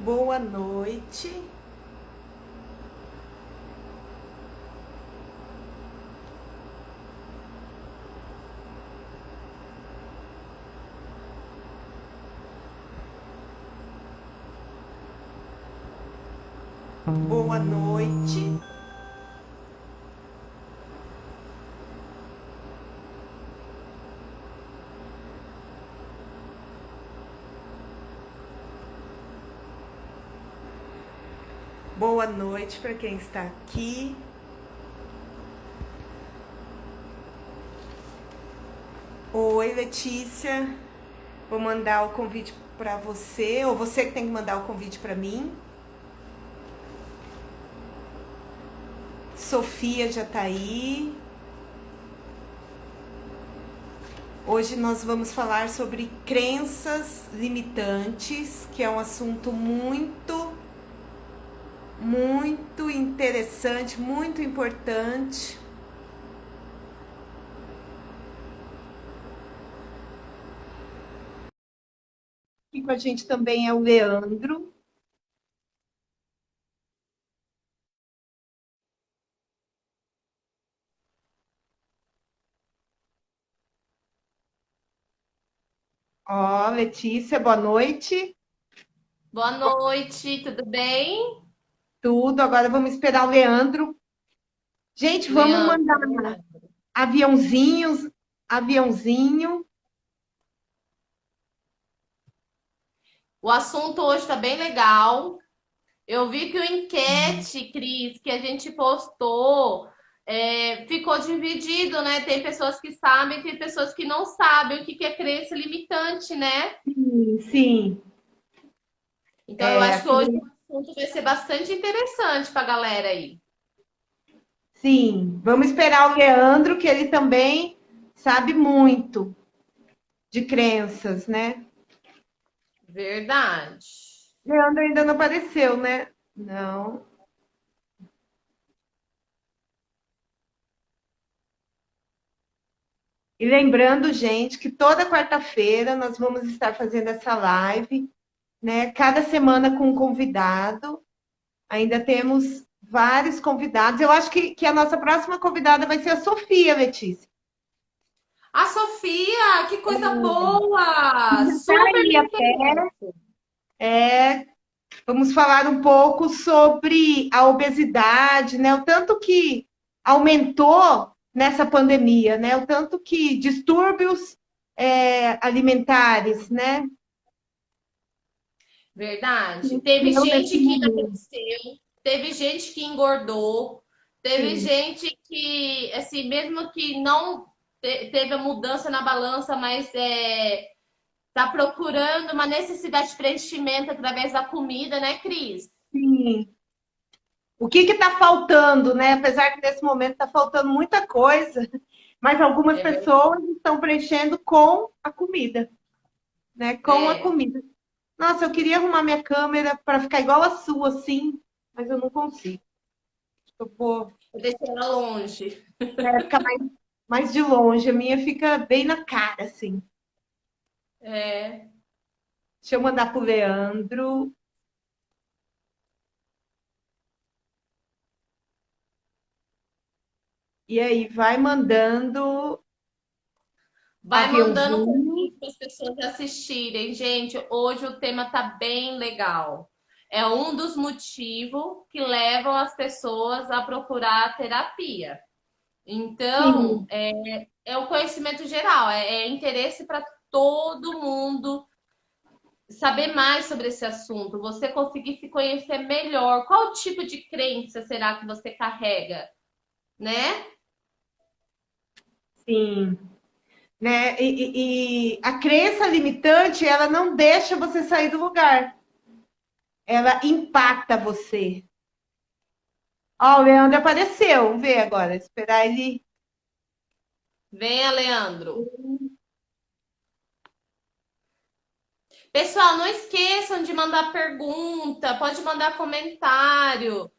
Boa noite. Boa noite. Boa noite para quem está aqui. Oi, Letícia. Vou mandar o convite para você, ou você que tem que mandar o convite para mim. Sofia já está aí. Hoje nós vamos falar sobre crenças limitantes, que é um assunto muito interessante, muito importante. Aqui com a gente também é o Leandro. Ó, Letícia, boa noite. Boa noite, tudo bem? Tudo. Agora vamos esperar o Leandro. Gente, vamos Leandro, mandar aviãozinhos, aviãozinho. o assunto hoje está bem legal. Eu vi que o enquete, Cris, que a gente postou, ficou dividido, né? Tem pessoas que sabem, tem pessoas que não sabem o que é crença limitante, né? Sim, Então eu acho que aqui, hoje o assunto vai ser bastante interessante para a galera aí. sim. Vamos esperar o Leandro, que ele também sabe muito de crenças, né? Verdade. Leandro ainda não apareceu, né? Não. E lembrando, gente, que toda quarta-feira nós vamos estar fazendo essa live, né? Cada semana com um convidado. Ainda temos vários convidados. Eu acho que a nossa próxima convidada vai ser a Sofia, Letícia. A Sofia, que coisa boa! Tá Super aí me até. interessa. Vamos falar um pouco sobre a obesidade, né? O tanto que aumentou nessa pandemia, né? O tanto que distúrbios alimentares, né? Verdade. Teve Eu nesse gente que momento. emagreceu, teve gente que engordou, teve Sim, gente que, assim, mesmo que não teve a mudança na balança, mas tá procurando uma necessidade de preenchimento através da comida, né, Cris? sim. O que está faltando, né? Apesar que nesse momento está faltando muita coisa, mas algumas É verdade. pessoas estão preenchendo com a comida, né? Com a É, comida. Nossa, eu queria arrumar minha câmera para ficar igual a sua, assim, mas eu não consigo. Eu vou eu deixei ela longe. ficar mais de longe. A minha fica bem na cara, assim. É. Deixa eu mandar pro Leandro. E aí, vai mandando Vai mandando aviãozinho. convite para as pessoas assistirem. Gente, hoje o tema tá bem legal. É um dos motivos que levam as pessoas a procurar a terapia. Então, Sim, é o conhecimento geral, é interesse para todo mundo saber mais sobre esse assunto, você conseguir se conhecer melhor. Qual tipo de crença será que você carrega, né? sim. Né? E a crença limitante, ela não deixa você sair do lugar. Ela impacta você. Ó, o Leandro apareceu. Vamos ver agora. Esperar ele. Venha, Leandro. Pessoal, não esqueçam de mandar pergunta, pode mandar comentário.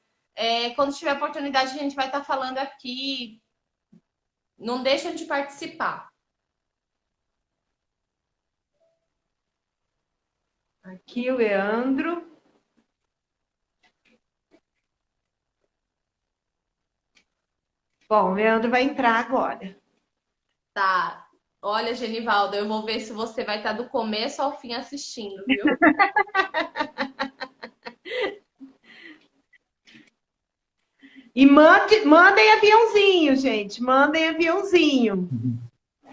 Quando tiver oportunidade, a gente vai estar falando aqui. Não deixem de participar. Aqui o Leandro. Bom, o Leandro vai entrar agora. Tá. Olha, Genivaldo, eu vou ver se você vai estar do começo ao fim assistindo, viu? E mandem aviãozinho, gente. Mandem aviãozinho,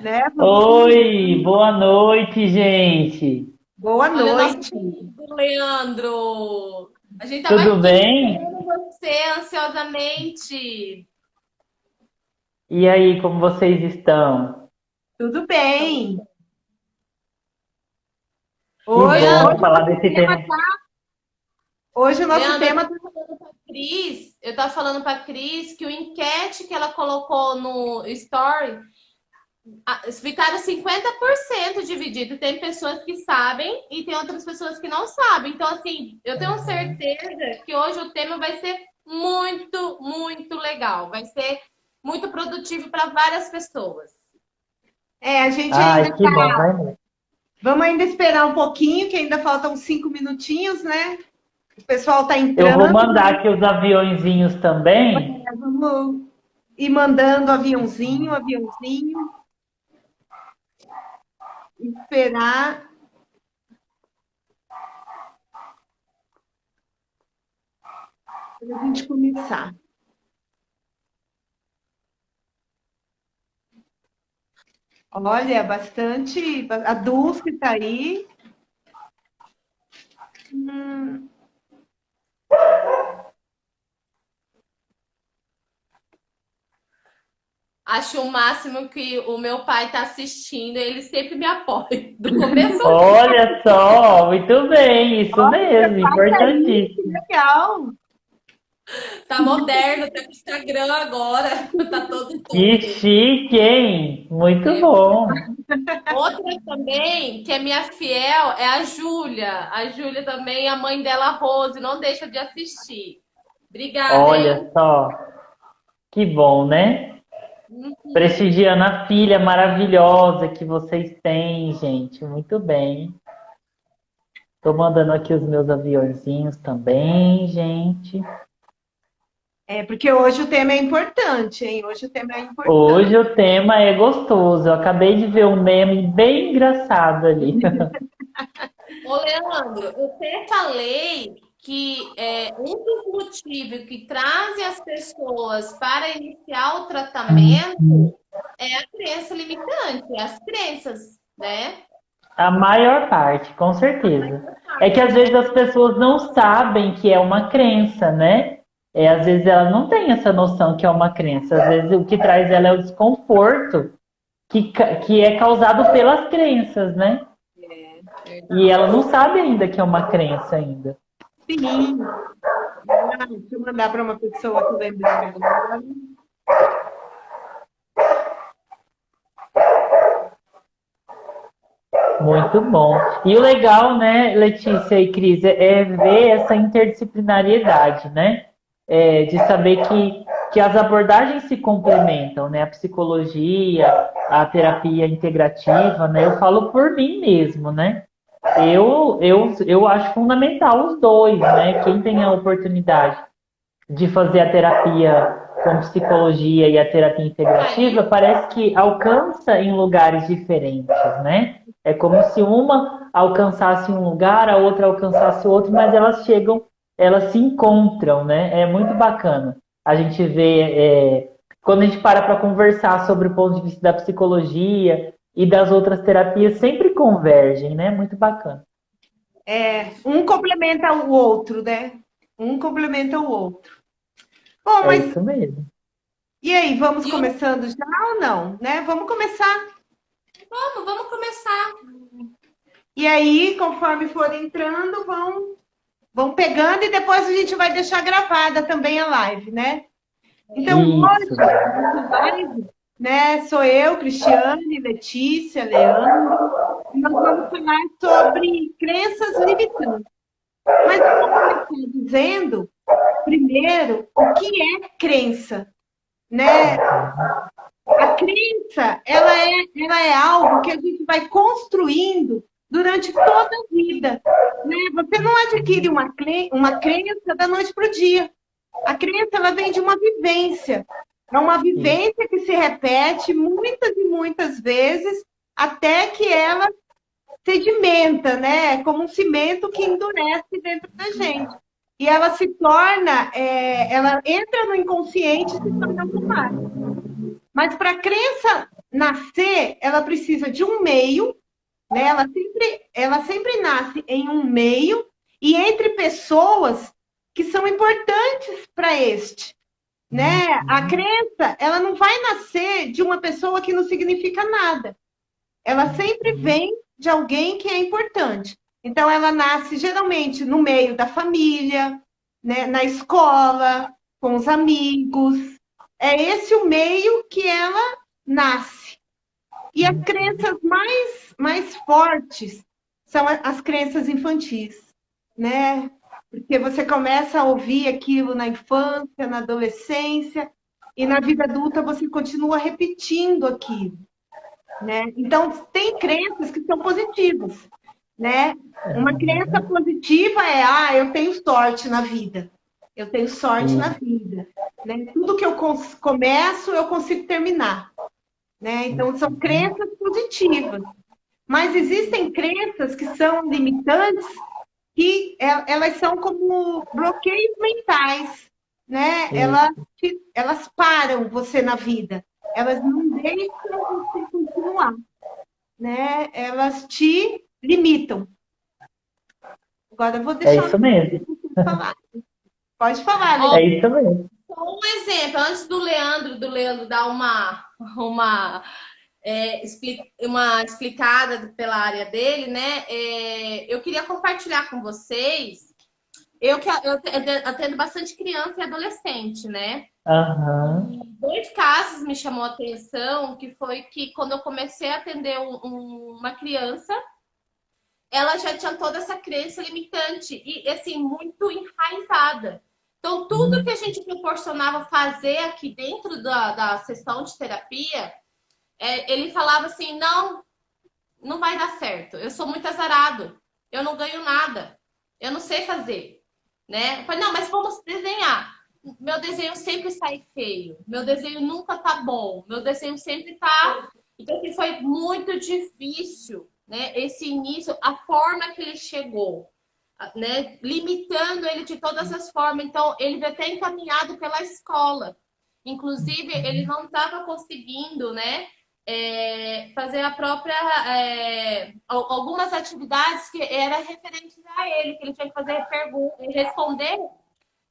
né? Oi, boa noite, gente. Boa Olha o nosso noite. querido Leandro. A gente tava Tudo aqui bem? esperando você ansiosamente. E aí, como vocês estão? Tudo Então, bem. Que Hoje, bom hoje, o falar nosso desse tema, tema. hoje o nosso Leandro, tema. Eu tava falando pra Cris que o enquete que ela colocou no Story ficaram 50% dividido. Tem pessoas que sabem e tem outras pessoas que não sabem. Então, assim, eu tenho certeza que hoje o tema vai ser muito, muito legal. Vai ser muito produtivo para várias pessoas. A gente ainda Ai, que bom, tá. vai mesmo. Vamos ainda esperar um pouquinho, que ainda faltam 5 minutinhos, né? O pessoal tá Eu vou entrando. mandar aqui os aviõezinhos também. Vamos ir mandando aviãozinho, aviãozinho. Esperar para a gente começar. Olha, bastante. A Dulce está aí. Acho o máximo que o meu pai tá assistindo, ele sempre me apoia, do começo ao fim. Olha só, muito bem, isso mesmo, Passa aí, que importantíssimo. legal. Tá moderno, tá com Instagram agora, tá todo Que doido. chique, hein? Muito É. bom. Outra também, que é minha fiel, é a Júlia. A Júlia também, a mãe dela, a Rose, não deixa de assistir. Obrigada, Olha hein? só, que bom, né? Prestigiando a filha maravilhosa que vocês têm, gente. Muito bem. Tô mandando aqui os meus aviõezinhos também, gente. Porque hoje o tema é importante, hein? Hoje o tema é importante. Hoje o tema é gostoso. Eu acabei de ver um meme bem engraçado ali. Ô, Leandro, eu até falei que um dos motivos que trazem as pessoas para iniciar o tratamento é a crença limitante, as crenças, né? A maior parte, com certeza. É que às vezes as pessoas não sabem que é uma crença, né? Às vezes ela não tem essa noção que é uma crença. Às vezes o que traz ela é o desconforto que é causado pelas crenças, né? E ela não sabe ainda que é uma crença ainda. Sim. Deixa eu mandar para uma pessoa que lembrei agora. Muito bom. E o legal, né, Letícia e Cris, é ver essa interdisciplinariedade, né? De saber que as abordagens se complementam, né? A psicologia, a terapia integrativa, né? Eu falo por mim mesmo, né? Eu acho fundamental os dois, né? Quem tem a oportunidade de fazer a terapia com psicologia e a terapia integrativa, parece que alcança em lugares diferentes, né? É como se uma alcançasse um lugar, a outra alcançasse outro, mas elas chegam, elas se encontram, né? É muito bacana. A gente vê, quando a gente para conversar sobre o ponto de vista da psicologia e das outras terapias, sempre convergem, né? Muito bacana. Um complementa o outro, né? Um complementa o outro. Bom, É mas isso mesmo. e aí, vamos E começando já ou não, né? Vamos começar. vamos começar. E aí, conforme for entrando, vão pegando e depois a gente vai deixar gravada também a live, né? Então, Isso. hoje, a nossa live, né, sou eu, Cristiane, Letícia, Leandro, e nós vamos falar sobre crenças limitantes. Mas eu vou começar dizendo, primeiro, o que é crença, né? A crença, ela é algo que a gente vai construindo durante toda a vida, né? Você não adquire uma crença da noite para o dia. A crença, ela vem de uma vivência. É uma vivência que se repete muitas e muitas vezes até que ela sedimenta, né? Como um cimento que endurece dentro da gente. E ela se torna, ela entra no inconsciente e se torna automática. Mas para a crença nascer, ela precisa de um meio, né? Ela sempre nasce em um meio e entre pessoas que são importantes para este, né? A crença, ela não vai nascer de uma pessoa que não significa nada. Ela sempre vem de alguém que é importante. Então, ela nasce geralmente no meio da família, né? Na escola, com os amigos. É esse o meio que ela nasce. E as crenças mais fortes são as crenças infantis, né? Porque você começa a ouvir aquilo na infância, na adolescência, e na vida adulta você continua repetindo aquilo, né? Então, tem crenças que são positivas, né? Uma crença positiva é, eu tenho sorte na vida. Eu tenho sorte na vida, né? Tudo que eu começo, eu consigo terminar, né? Então, são crenças positivas. Mas existem crenças que são limitantes, que elas são como bloqueios mentais, né? Elas param você na vida. Elas não deixam você continuar, né? Elas te limitam. Agora eu vou deixar isso mesmo. você falar. Pode falar, Ó, É isso mesmo. um exemplo, antes do Leandro dar uma explicada pela área dele, né? Eu queria compartilhar com vocês. Eu atendo bastante criança e adolescente, né? Aham. E dois casos me chamou a atenção, que foi que quando eu comecei a atender uma criança, ela já tinha toda essa crença limitante e, assim, muito enraizada. Então, tudo que a gente proporcionava fazer aqui dentro da sessão de terapia, ele falava assim, não vai dar certo. Eu sou muito azarado. Eu não ganho nada. Eu não sei fazer, né? Eu falei, não, mas vamos desenhar. Meu desenho sempre sai feio. Meu desenho nunca tá bom. Meu desenho sempre tá... Então, assim, foi muito difícil, né? Esse início, a forma que ele chegou, né? Limitando ele de todas as formas. Então, ele veio até encaminhado pela escola. Inclusive, ele não estava conseguindo, né? Fazer a própria algumas atividades que era referentes a ele, que ele tinha que fazer perguntas, responder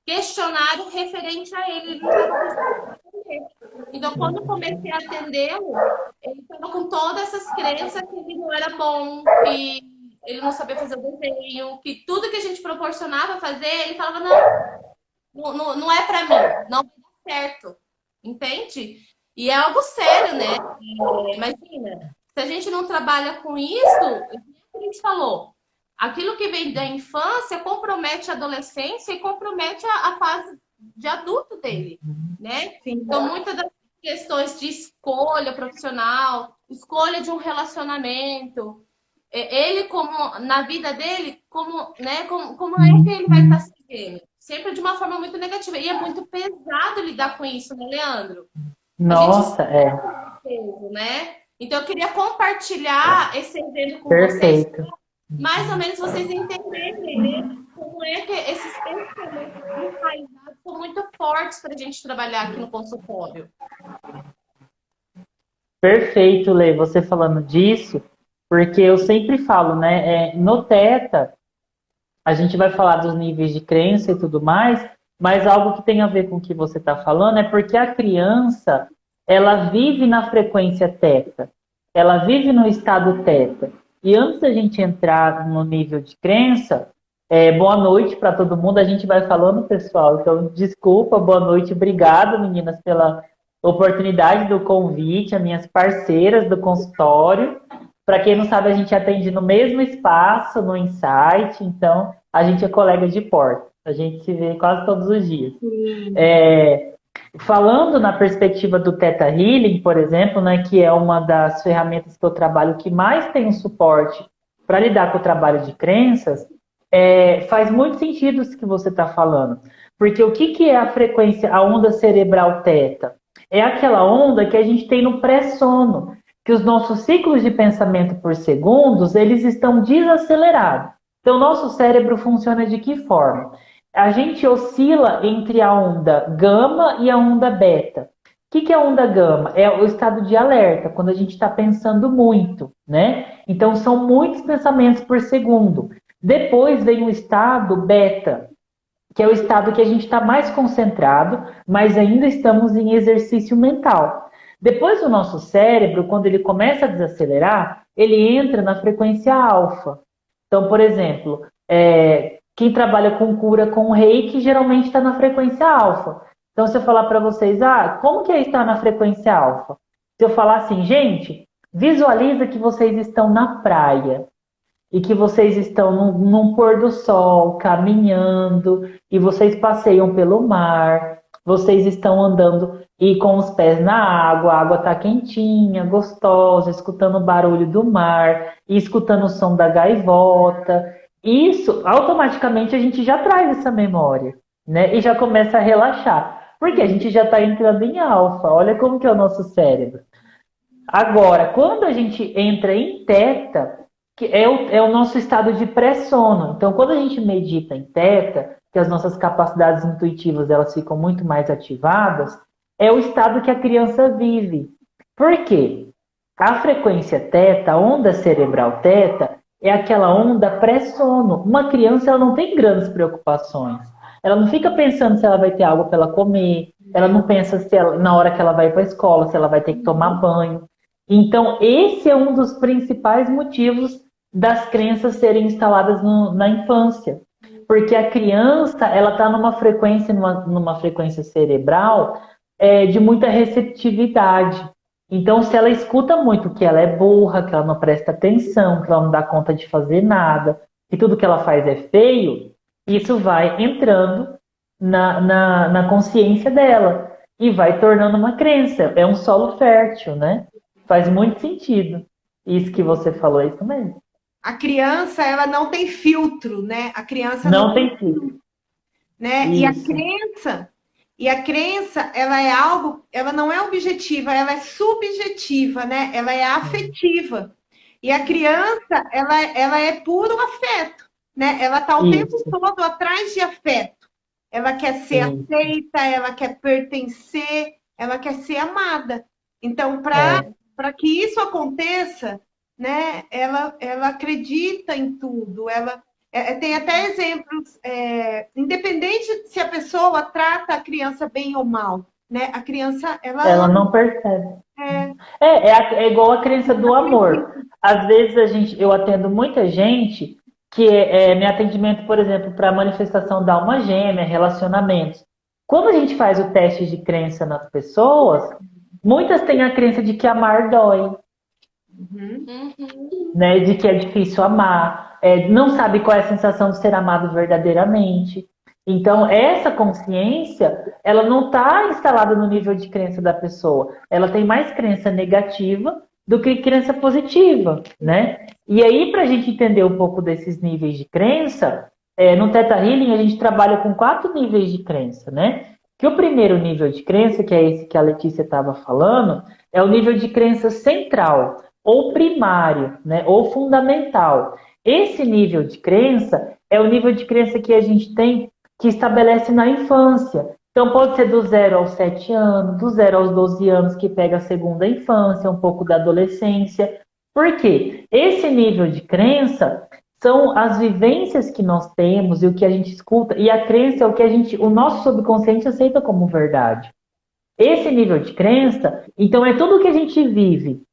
questionário referente a ele. Ele não estava conseguindo responder. Então, quando eu comecei a atendê-lo, ele estava com todas essas crenças que ele não era bom, que ele não sabia fazer o desenho, que tudo que a gente proporcionava fazer, ele falava, não é para mim, não vai dar certo. Entende? E é algo sério, né? Imagina, se a gente não trabalha com isso, a gente falou, aquilo que vem da infância compromete a adolescência e compromete a fase de adulto dele, né? Então, muitas das questões de escolha profissional, escolha de um relacionamento, ele como na vida dele, como é que ele vai estar seguindo? Sempre de uma forma muito negativa. E é muito pesado lidar com isso, né, Leandro? Nossa, Peso, né? Então, eu queria compartilhar esse exemplo com vocês, perfeito. mais ou menos vocês entenderem, né? Como é que esses pensamentos enraizados são muito fortes para a gente trabalhar aqui no consultório. Perfeito, Lê, você falando disso, porque eu sempre falo, né? No Teta, a gente vai falar dos níveis de crença e tudo mais, mas algo que tem a ver com o que você está falando é porque a criança, ela vive na frequência Teta, ela vive no estado Teta. E antes da gente entrar no nível de crença, boa noite para todo mundo. A gente vai falando, pessoal. Então, desculpa, boa noite. Obrigado, meninas, pela oportunidade do convite, as minhas parceiras do consultório. Para quem não sabe, a gente atende no mesmo espaço, no Insight. Então, a gente é colega de porta. A gente se vê quase todos os dias. Falando na perspectiva do Theta Healing, por exemplo, né, que é uma das ferramentas que eu trabalho que mais tem um suporte para lidar com o trabalho de crenças, faz muito sentido isso que você está falando. Porque o que é a frequência, a onda cerebral Theta? é aquela onda que a gente tem no pré-sono, que os nossos ciclos de pensamento por segundos, eles estão desacelerados. Então, o nosso cérebro funciona de que forma? A gente oscila entre a onda gama e a onda beta. O que é a onda gama? É o estado de alerta, quando a gente está pensando muito, né? Então, são muitos pensamentos por segundo. Depois vem o estado beta, que é o estado que a gente está mais concentrado, mas ainda estamos em exercício mental. Depois o nosso cérebro, quando ele começa a desacelerar, ele entra na frequência alfa. Então, por exemplo, quem trabalha com cura com reiki geralmente está na frequência alfa. Então, se eu falar para vocês, como que é estar na frequência alfa? Se eu falar assim, gente, visualiza que vocês estão na praia e que vocês estão num pôr do sol, caminhando, e vocês passeiam pelo mar, vocês estão andando e com os pés na água, a água está quentinha, gostosa, escutando o barulho do mar, e escutando o som da gaivota. Isso, automaticamente, a gente já traz essa memória, né? E já começa a relaxar, porque a gente já está entrando em alfa. Olha como que é o nosso cérebro. Agora, quando a gente entra em teta, que é o nosso estado de pré-sono. Então, quando a gente medita em teta, que as nossas capacidades intuitivas elas ficam muito mais ativadas, é o estado que a criança vive. Por quê? A frequência teta, a onda cerebral teta, é aquela onda pré-sono. Uma criança ela não tem grandes preocupações. Ela não fica pensando se ela vai ter algo para ela comer, ela não pensa se ela, na hora que ela vai para a escola, se ela vai ter que tomar banho. Então, esse é um dos principais motivos das crenças serem instaladas na infância. Porque a criança, ela está numa frequência cerebral de muita receptividade. Então, se ela escuta muito que ela é burra, que ela não presta atenção, que ela não dá conta de fazer nada, que tudo que ela faz é feio, isso vai entrando na consciência dela e vai tornando uma crença. É um solo fértil, né? Faz muito sentido. Isso que você falou, é isso mesmo. A criança, ela não tem filtro, né? A criança não tem filtro, né? E a crença, ela é algo, ela não é objetiva, ela é subjetiva, né? Ela é afetiva. E a criança, ela é puro afeto, né? Ela tá o tempo todo atrás de afeto. Ela quer ser aceita, ela quer pertencer, ela quer ser amada. Então, para que isso aconteça, né? Ela acredita em tudo. Tem até exemplos, independente se a pessoa trata a criança bem ou mal, né? A criança, ela não percebe. É igual a crença do amor. Às vezes eu atendo muita gente que meu atendimento, por exemplo, para manifestação da alma gêmea, relacionamentos. Quando a gente faz o teste de crença nas pessoas, muitas têm a crença de que amar dói. Né, de que é difícil amar, não sabe qual é a sensação de ser amado verdadeiramente. Então, essa consciência, ela não está instalada no nível de crença da pessoa. Ela tem mais crença negativa do que crença positiva, né? E aí, para a gente entender um pouco desses níveis de crença, no Theta Healing a gente trabalha com 4 níveis de crença, né? Que o primeiro nível de crença, que é esse que a Letícia estava falando, é o nível de crença central, ou primário, né, ou fundamental. Esse nível de crença é o nível de crença que a gente tem, que estabelece na infância. Então, pode ser do 0 aos 7 anos, do 0 aos 12 anos, que pega a segunda infância, um pouco da adolescência. Por quê? Esse nível de crença são as vivências que nós temos e o que a gente escuta, e a crença é o nosso subconsciente aceita como verdade. Esse nível de crença, então, é tudo o que a gente vive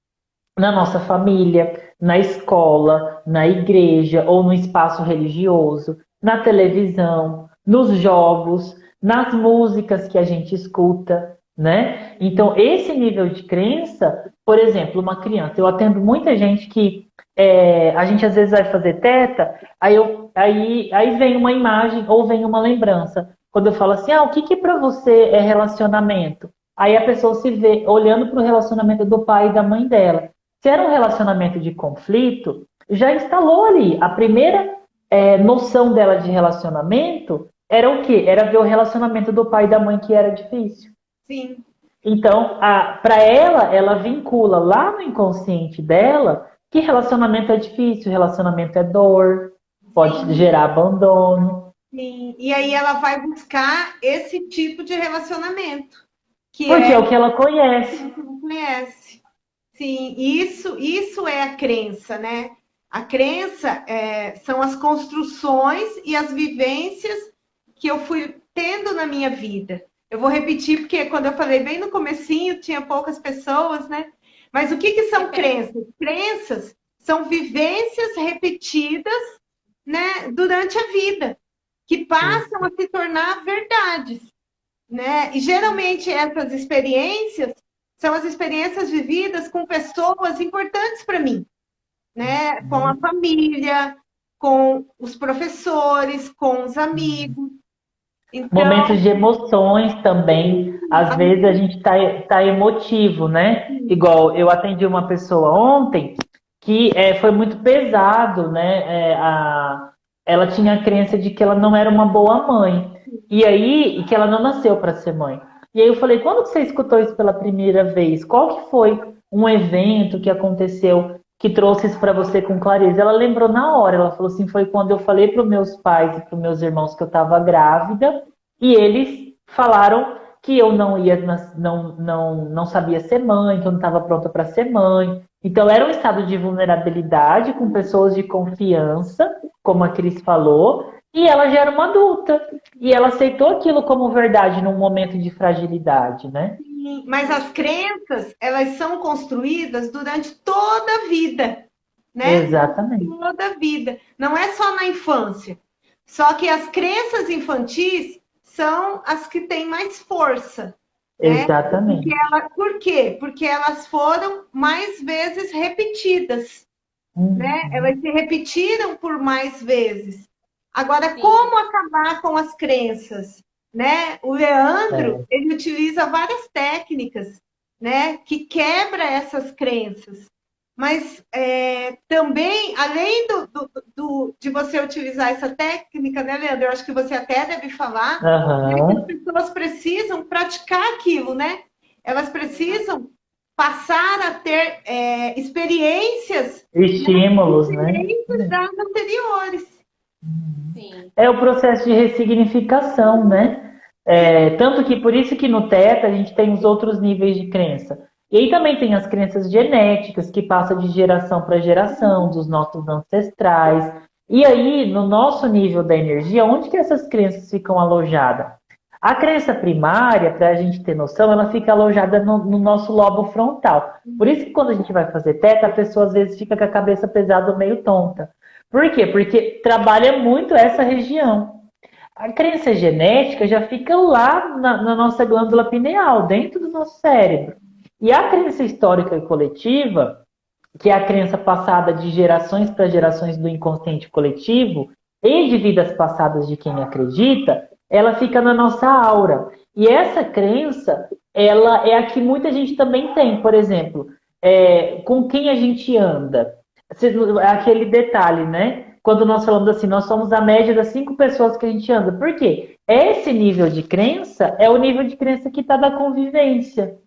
na nossa família, na escola, na igreja ou no espaço religioso, na televisão, nos jogos, nas músicas que a gente escuta, né? Então, esse nível de crença, por exemplo, uma criança, eu atendo muita gente que a gente às vezes vai fazer teta, aí vem uma imagem ou vem uma lembrança. Quando eu falo assim, o que para você é relacionamento? Aí a pessoa se vê olhando para o relacionamento do pai e da mãe dela. Se era um relacionamento de conflito, já instalou ali. A primeira noção dela de relacionamento era o quê? Era ver o relacionamento do pai e da mãe que era difícil. Sim. Então, para ela vincula lá no inconsciente dela que relacionamento é difícil, relacionamento é dor, pode Sim, gerar abandono. sim. E aí ela vai buscar esse tipo de relacionamento, que Porque é é o que ela que conhece. você não conhece. Sim, isso é a crença, né? A crença são as construções e as vivências que eu fui tendo na minha vida. Eu vou repetir porque quando eu falei bem no comecinho tinha poucas pessoas, né? Mas o que que são crenças? Crenças são vivências repetidas, né, durante a vida, que passam a se tornar verdades, né? E geralmente essas experiências são as experiências vividas com pessoas importantes para mim, né? Com a família, com os professores, com os amigos. Então, Momentos de emoções também. Às vezes a gente tá emotivo, né? Igual eu atendi uma pessoa ontem que foi muito pesado, né? Ela tinha a crença de que ela não era uma boa mãe. E que ela não nasceu para ser mãe. E aí eu falei, quando que você escutou isso pela primeira vez? Qual que foi um evento que aconteceu que trouxe isso para você com clareza? Ela lembrou na hora, ela falou assim, foi quando eu falei para os meus pais e para os meus irmãos que eu estava grávida e eles falaram que eu não ia, não sabia ser mãe, que eu não estava pronta para ser mãe. Então era um estado de vulnerabilidade com pessoas de confiança, como a Cris falou, e ela já era uma adulta. E ela aceitou aquilo como verdade num momento de fragilidade, né? mas as crenças, elas são construídas durante toda a vida, né? Exatamente. Toda a vida. Não é só na infância. Só que as crenças infantis são as que têm mais força, né? Exatamente. Por quê? Porque elas foram mais vezes repetidas, né? Uhum. Elas se repetiram por mais vezes. Agora, Sim. como acabar com as crenças, né? O Leandro, É. ele utiliza várias técnicas, né? Que quebra essas crenças. Mas também, além de você utilizar essa técnica, né, Leandro? Eu acho que você até deve falar, né, que as Aham. pessoas precisam praticar aquilo, né? Elas precisam passar a ter experiências, né, Estímulos, né? diferentes das anteriores. Sim. É o processo de ressignificação, né? Tanto que por isso que no Teta a gente tem os outros níveis de crença. E aí também tem as crenças genéticas, que passam de geração para geração, dos nossos ancestrais. E aí, no nosso nível da energia, onde que essas crenças ficam alojadas? A crença primária, para a gente ter noção, ela fica alojada no nosso lobo frontal. Por isso que quando a gente vai fazer Teta, a pessoa às vezes fica com a cabeça pesada ou meio tonta. Por quê? Porque trabalha muito essa região. A crença genética já fica lá na nossa glândula pineal, dentro do nosso cérebro. E a crença histórica e coletiva, que é a crença passada de gerações para gerações do inconsciente coletivo e de vidas passadas de quem acredita, ela fica na nossa aura. E essa crença, ela é a que muita gente também tem. Por exemplo, com quem a gente anda. Aquele detalhe, né? Quando nós falamos assim, nós somos a média das 5 pessoas que a gente anda. Por quê? Esse nível de crença é o nível de crença que está da convivência,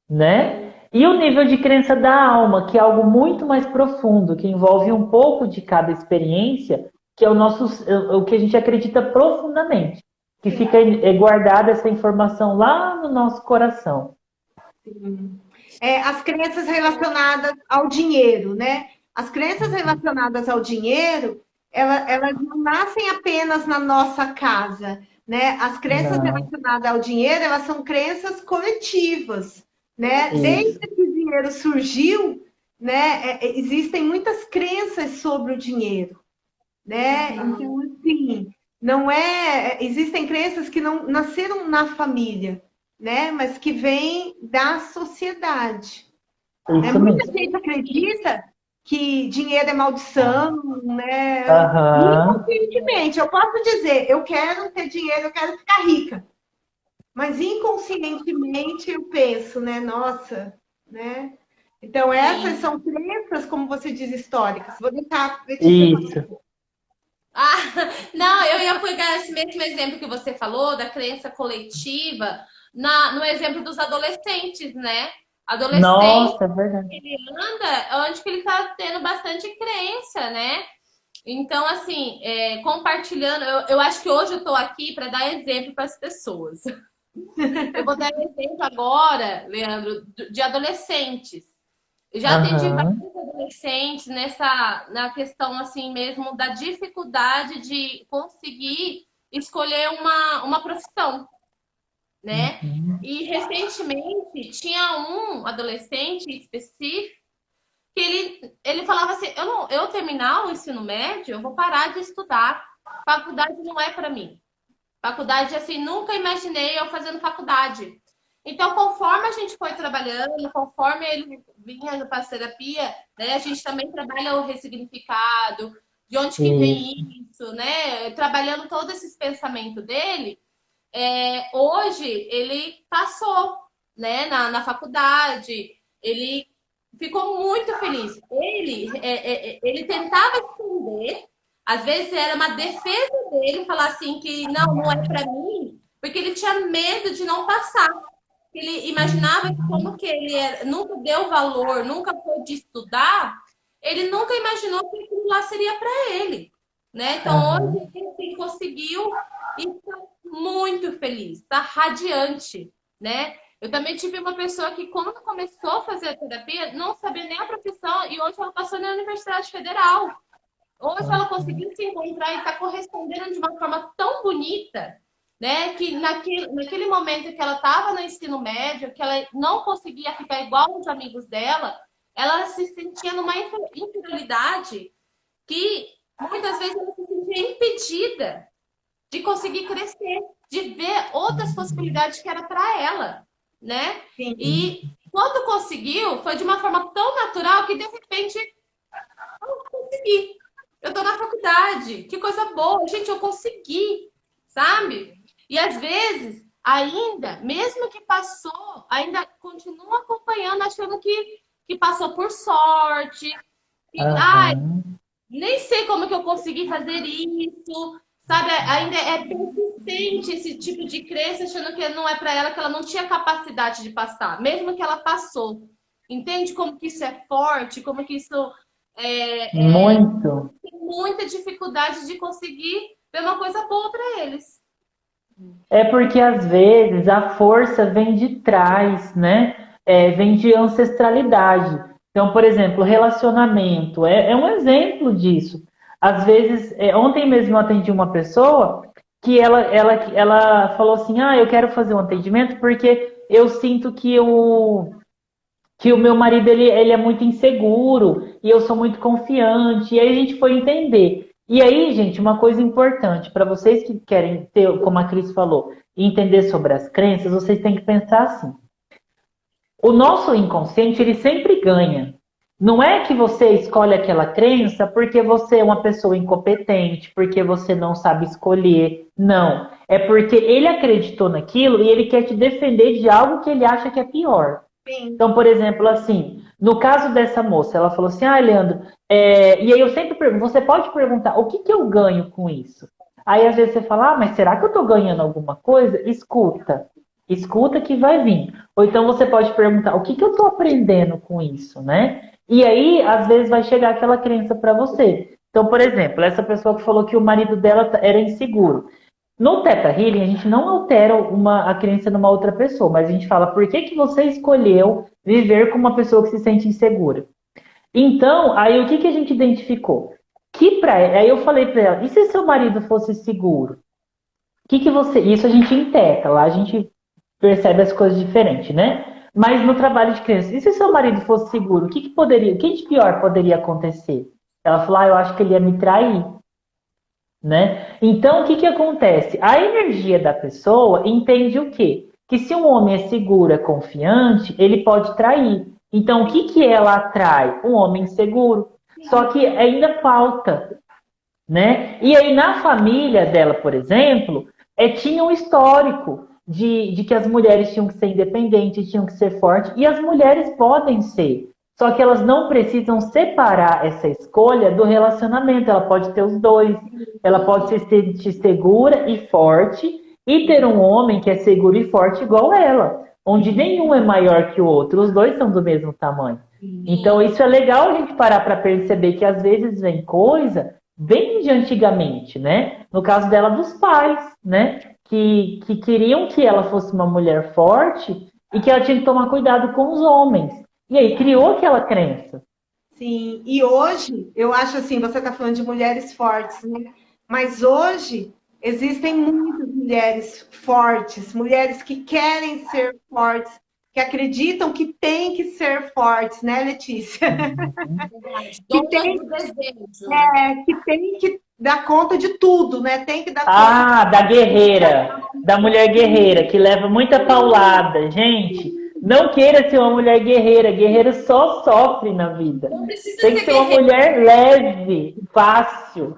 né? E o nível de crença da alma, que é algo muito mais profundo, que envolve um pouco de cada experiência, que é o que a gente acredita profundamente, que fica guardada essa informação lá no nosso coração. As crenças relacionadas ao dinheiro, né? As crenças relacionadas ao dinheiro, elas não nascem apenas na nossa casa, né? As crenças Não, relacionadas ao dinheiro, elas são crenças coletivas, né? Desde isso, que o dinheiro surgiu, né? Existem muitas crenças sobre o dinheiro, né? Então, assim, não é. Existem crenças que não nasceram na família, né? Mas que vêm da sociedade. Né? isso Muita mesmo. gente acredita que dinheiro é maldição, né? Aham. Inconscientemente, eu posso dizer, eu quero ter dinheiro, eu quero ficar rica. Mas inconscientemente eu penso, né? Nossa, né? Então, essas Sim. são crenças, como você diz, históricas. Vou deixar a Letícia falar. Ah, Não, eu ia pegar esse mesmo exemplo que você falou, da crença coletiva, no exemplo dos adolescentes, né? Adolescente, Nossa, é verdade. ele anda onde que ele tá tendo bastante crença, né? Então, assim, compartilhando, eu acho que hoje eu tô aqui para dar exemplo para as pessoas. Eu vou dar um exemplo agora, Leandro, de adolescentes. Eu já atendi Aham. vários adolescentes na questão assim mesmo da dificuldade de conseguir escolher uma profissão, né? Uhum. E recentemente tinha um adolescente específico que ele falava assim, eu terminar o ensino médio, eu vou parar de estudar. Faculdade não é para mim. Faculdade, assim, nunca imaginei eu fazendo faculdade. Então, conforme a gente foi trabalhando, conforme ele vinha para a terapia, né, a gente também trabalha o ressignificado, de onde que Isso. vem isso, né? Trabalhando todos esses pensamentos dele, hoje ele passou, né, na faculdade, ele ficou muito feliz. Ele tentava esconder, às vezes era uma defesa dele falar assim que não é para mim, porque ele tinha medo de não passar. Ele imaginava que como que nunca deu valor, nunca foi de estudar, ele nunca imaginou que aquilo lá seria para ele, né? Então Aham. hoje ele assim, conseguiu e está muito feliz, está radiante, né? Eu também tive uma pessoa que, quando começou a fazer a terapia, não sabia nem a profissão e hoje ela passou na Universidade Federal. Hoje ela Aham. conseguiu se encontrar e está correspondendo de uma forma tão bonita, né? Que naquele momento que ela estava no ensino médio, que ela não conseguia ficar igual os amigos dela, ela se sentia numa inferioridade que muitas vezes ela se sentia impedida de conseguir crescer, de ver outras possibilidades que era para ela, né? Sim. E quando conseguiu, foi de uma forma tão natural que de repente eu consegui. Eu tô na faculdade, que coisa boa, gente, eu consegui, sabe? E às vezes, ainda, mesmo que passou, ainda continua acompanhando, achando que passou por sorte, que, Aham. nem sei como que eu consegui fazer isso, sabe? Ainda é persistente esse tipo de crença, achando que não é para ela, que ela não tinha capacidade de passar, mesmo que ela passou. Entende como que isso é forte, como que isso Muito. tem muita dificuldade de conseguir ver uma coisa boa para eles. É porque às vezes a força vem de trás, né? Vem de ancestralidade. Então, por exemplo, relacionamento é um exemplo disso. Às vezes, ontem mesmo eu atendi uma pessoa que ela falou assim: Ah, eu quero fazer um atendimento porque eu sinto que o meu marido ele é muito inseguro e eu sou muito confiante. E aí a gente foi entender. E aí, gente, uma coisa importante para vocês que querem ter, como a Cris falou, entender sobre as crenças, vocês têm que pensar assim: o nosso inconsciente ele sempre ganha. Não é que você escolhe aquela crença porque você é uma pessoa incompetente, porque você não sabe escolher. Não. É porque ele acreditou naquilo e ele quer te defender de algo que ele acha que é pior. Sim. Então, por exemplo, assim, no caso dessa moça, ela falou assim: Ah, Leandro, e aí eu sempre pergunto, você pode perguntar, o que que eu ganho com isso? Aí às vezes você fala: Ah, mas será que eu estou ganhando alguma coisa? Escuta, escuta que vai vir. Ou então você pode perguntar: O que que eu estou aprendendo com isso, né? E aí, às vezes, vai chegar aquela crença para você. Então, por exemplo, essa pessoa que falou que o marido dela era inseguro. No Theta Healing, a gente não altera a crença numa outra pessoa, mas a gente fala por que, que você escolheu viver com uma pessoa que se sente insegura. Então, aí o que, que a gente identificou? Aí eu falei para ela, e se seu marido fosse seguro? O que, que você. Isso a gente inteca, lá a gente percebe as coisas diferentes, né? Mas no trabalho de criança, e se seu marido fosse seguro, o que de pior poderia acontecer? Ela falou, eu acho que ele ia me trair, né? Então, o que que acontece? A energia da pessoa entende o quê? Que se um homem é seguro, é confiante, ele pode trair. Então, o que que ela atrai? Um homem seguro. Só que ainda falta, né? E aí, na família dela, por exemplo, tinha um histórico de que as mulheres tinham que ser independentes, tinham que ser fortes, e as mulheres podem ser. Só que elas não precisam separar essa escolha do relacionamento. Ela pode ter os dois. Ela pode se sentir segura e forte e ter um homem que é seguro e forte igual ela, onde nenhum é maior que o outro. Os dois são do mesmo tamanho. Então, isso é legal a gente parar para perceber que às vezes vem coisa bem de antigamente, né? No caso dela, dos pais, né? Que queriam que ela fosse uma mulher forte e que ela tinha que tomar cuidado com os homens. E aí criou aquela crença. Sim, e hoje, eu acho assim, você está falando de mulheres fortes, né? Mas hoje existem muitas mulheres fortes, mulheres que querem ser fortes, que acreditam que têm que ser fortes, né, Letícia? Que tem, Do desejo. que tem que dar conta de tudo, né? Tem que dar Ah, da guerreira, da mulher guerreira, que leva muita paulada. Gente, não queira ser uma mulher guerreira. Guerreira só sofre na vida. Não precisa Tem que ser ser uma mulher leve, fácil.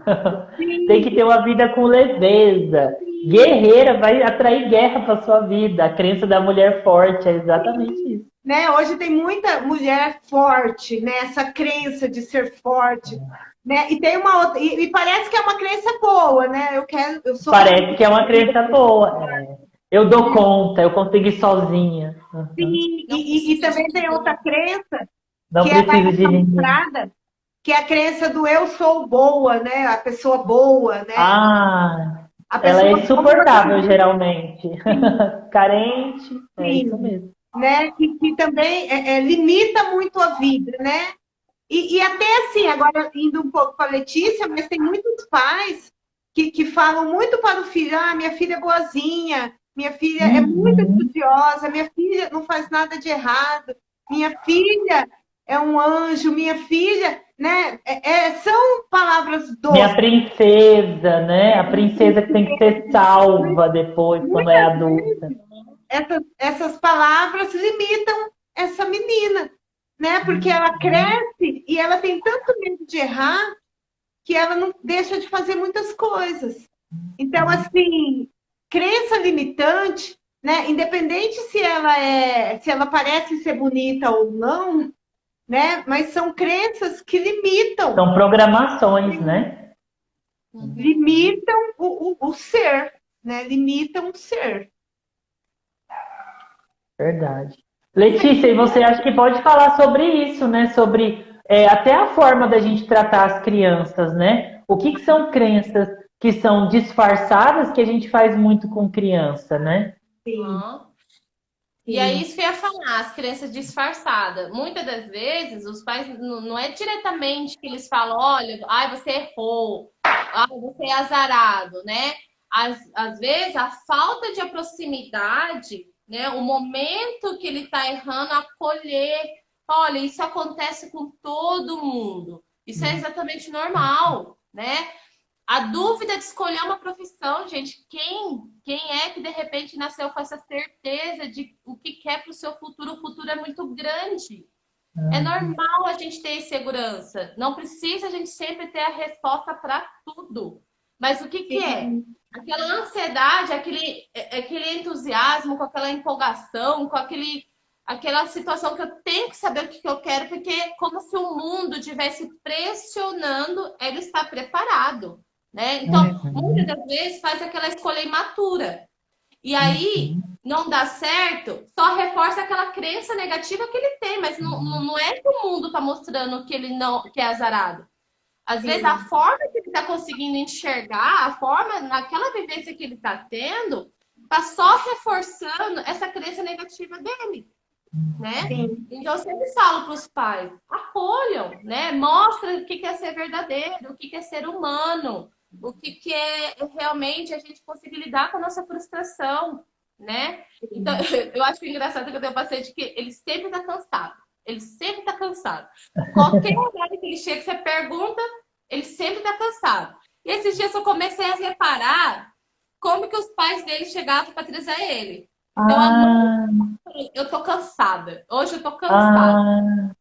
Tem que ter uma vida com leveza. Guerreira vai atrair guerra para sua vida. A crença da mulher forte é exatamente isso. né? Hoje tem muita mulher forte, né? Essa crença de ser forte, né? E tem uma outra, e parece que é uma crença boa, né? Eu sou. Parece que é uma crença boa. É. Eu dou conta, eu consegui sozinha. Uhum. Sim, e também tem outra crença Não que é preciso mais de ninguém. comprada, que é a crença do eu sou boa, né? A pessoa boa, né? Ah, A ela é pessoa insuportável, geralmente. Carente, é sim, isso mesmo. né? Que também limita muito a vida, né? E até assim, agora indo um pouco para a Letícia, mas tem muitos pais que falam muito para o filho, ah, minha filha é boazinha, minha filha é muito estudiosa, minha filha não faz nada de errado, minha filha é um anjo, minha filha, né? São palavras Minha doces. princesa, né? A princesa que tem que ser salva depois, quando é adulta. Essas palavras limitam essa menina, né? Porque ela cresce e ela tem tanto medo de errar que ela não deixa de fazer muitas coisas. Então, assim, crença limitante, né? Independente se ela parece ser bonita ou não, né? Mas são crenças que São programações, né? limitam o ser, né? Limitam o ser. Verdade. Letícia, e você acha que pode falar sobre isso, né? Sobre até a forma da gente tratar as crianças, né? O que são crenças que são disfarçadas que a gente faz muito com criança, né? Sim. E é isso que eu ia falar, as crenças disfarçadas. Muitas das vezes, os pais não é diretamente que eles falam, olha, ai, você errou, ai, você é azarado, né? Às vezes, a falta de proximidade, né? O momento que ele está errando, acolher. Olha, isso acontece com todo mundo. Isso é exatamente normal, né? A dúvida de escolher uma profissão, gente, quem é que de repente nasceu com essa certeza de o que quer para o seu futuro? O futuro é muito grande. É normal a gente ter insegurança. Não precisa a gente sempre ter a resposta para tudo. Mas o que é? Aquela ansiedade, aquele entusiasmo, com aquela empolgação, com aquela situação que eu tenho que saber o que eu quero, porque é como se o mundo estivesse pressionando ele estar preparado. Né? Então, muitas das vezes faz aquela escolha imatura. E aí, não dá certo, só reforça aquela crença negativa que ele tem. Mas não é que o mundo está mostrando que ele não que é azarado. Às vezes, a forma que ele está conseguindo enxergar, a forma, naquela vivência que ele está tendo, está só reforçando essa crença negativa dele. Né? Então, eu sempre falo para os pais, acolham, né? Mostra o que é ser verdadeiro, o que é ser humano, o que é realmente a gente conseguir lidar com a nossa frustração, né? Então, eu acho engraçado que eu tenho um paciente que ele sempre está cansado. Ele sempre está cansado. Qualquer horário que ele chega, você pergunta, ele sempre está cansado. E esses dias eu comecei a reparar como que os pais dele chegavam para trazer ele. Então, eu tô cansada. Hoje eu tô cansada.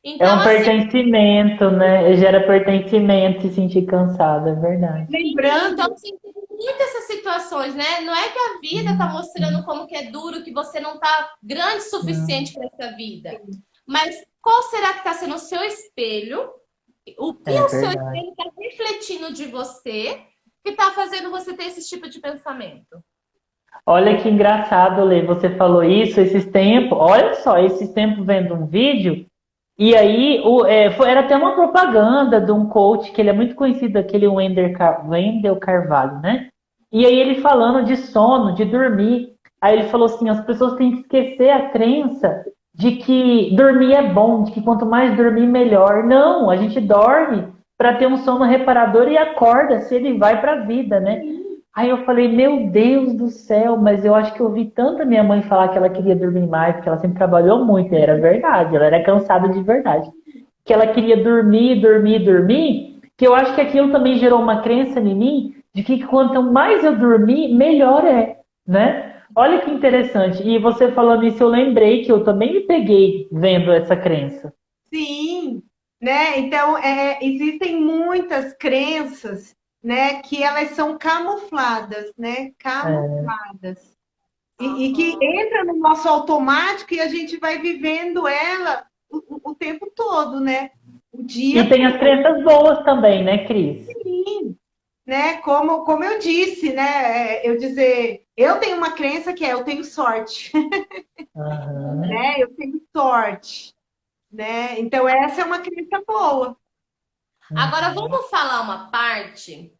Então, É um pertencimento, né? Gera pertencimento e sentir cansada, é verdade. Lembrando, então, assim, tem muitas essas situações, né? Não é que a vida tá mostrando como que é duro, que você não tá grande o suficiente para essa vida. Mas qual será que está sendo o seu espelho? O que É o seu verdade. espelho está refletindo de você que está fazendo você ter esse tipo de pensamento? Olha que engraçado, Lê, você falou isso esses tempos. Olha só, esses tempos vendo um vídeo, e aí era até uma propaganda de um coach, que ele é muito conhecido, aquele Wendel Carvalho, né? E aí ele falando de sono, de dormir. Aí ele falou assim, as pessoas têm que esquecer a crença de que dormir é bom, de que quanto mais dormir, melhor. Não, a gente dorme para ter um sono reparador e acorda se ele vai para a vida, né? Aí eu falei, meu Deus do céu, mas eu acho que eu ouvi tanto a minha mãe falar que ela queria dormir mais, porque ela sempre trabalhou muito, e era verdade, ela era cansada de verdade. Que ela queria dormir, dormir, dormir, que eu acho que aquilo também gerou uma crença em mim de que quanto mais eu dormir, melhor é, né? Olha que interessante. E você falando isso, eu lembrei que eu também me peguei vendo essa crença. Sim, né? Então, existem muitas crenças, né, que elas são camufladas, né? Camufladas. E que Aham. entra no nosso automático e a gente vai vivendo ela o tempo todo, né? O E dia tem as todo, crenças boas também, né, Cris? né? Como eu disse, né? Eu dizer, eu tenho uma crença que é eu tenho sorte, Aham. né? Eu tenho sorte, né? Então essa é uma crença boa. Agora vamos falar uma parte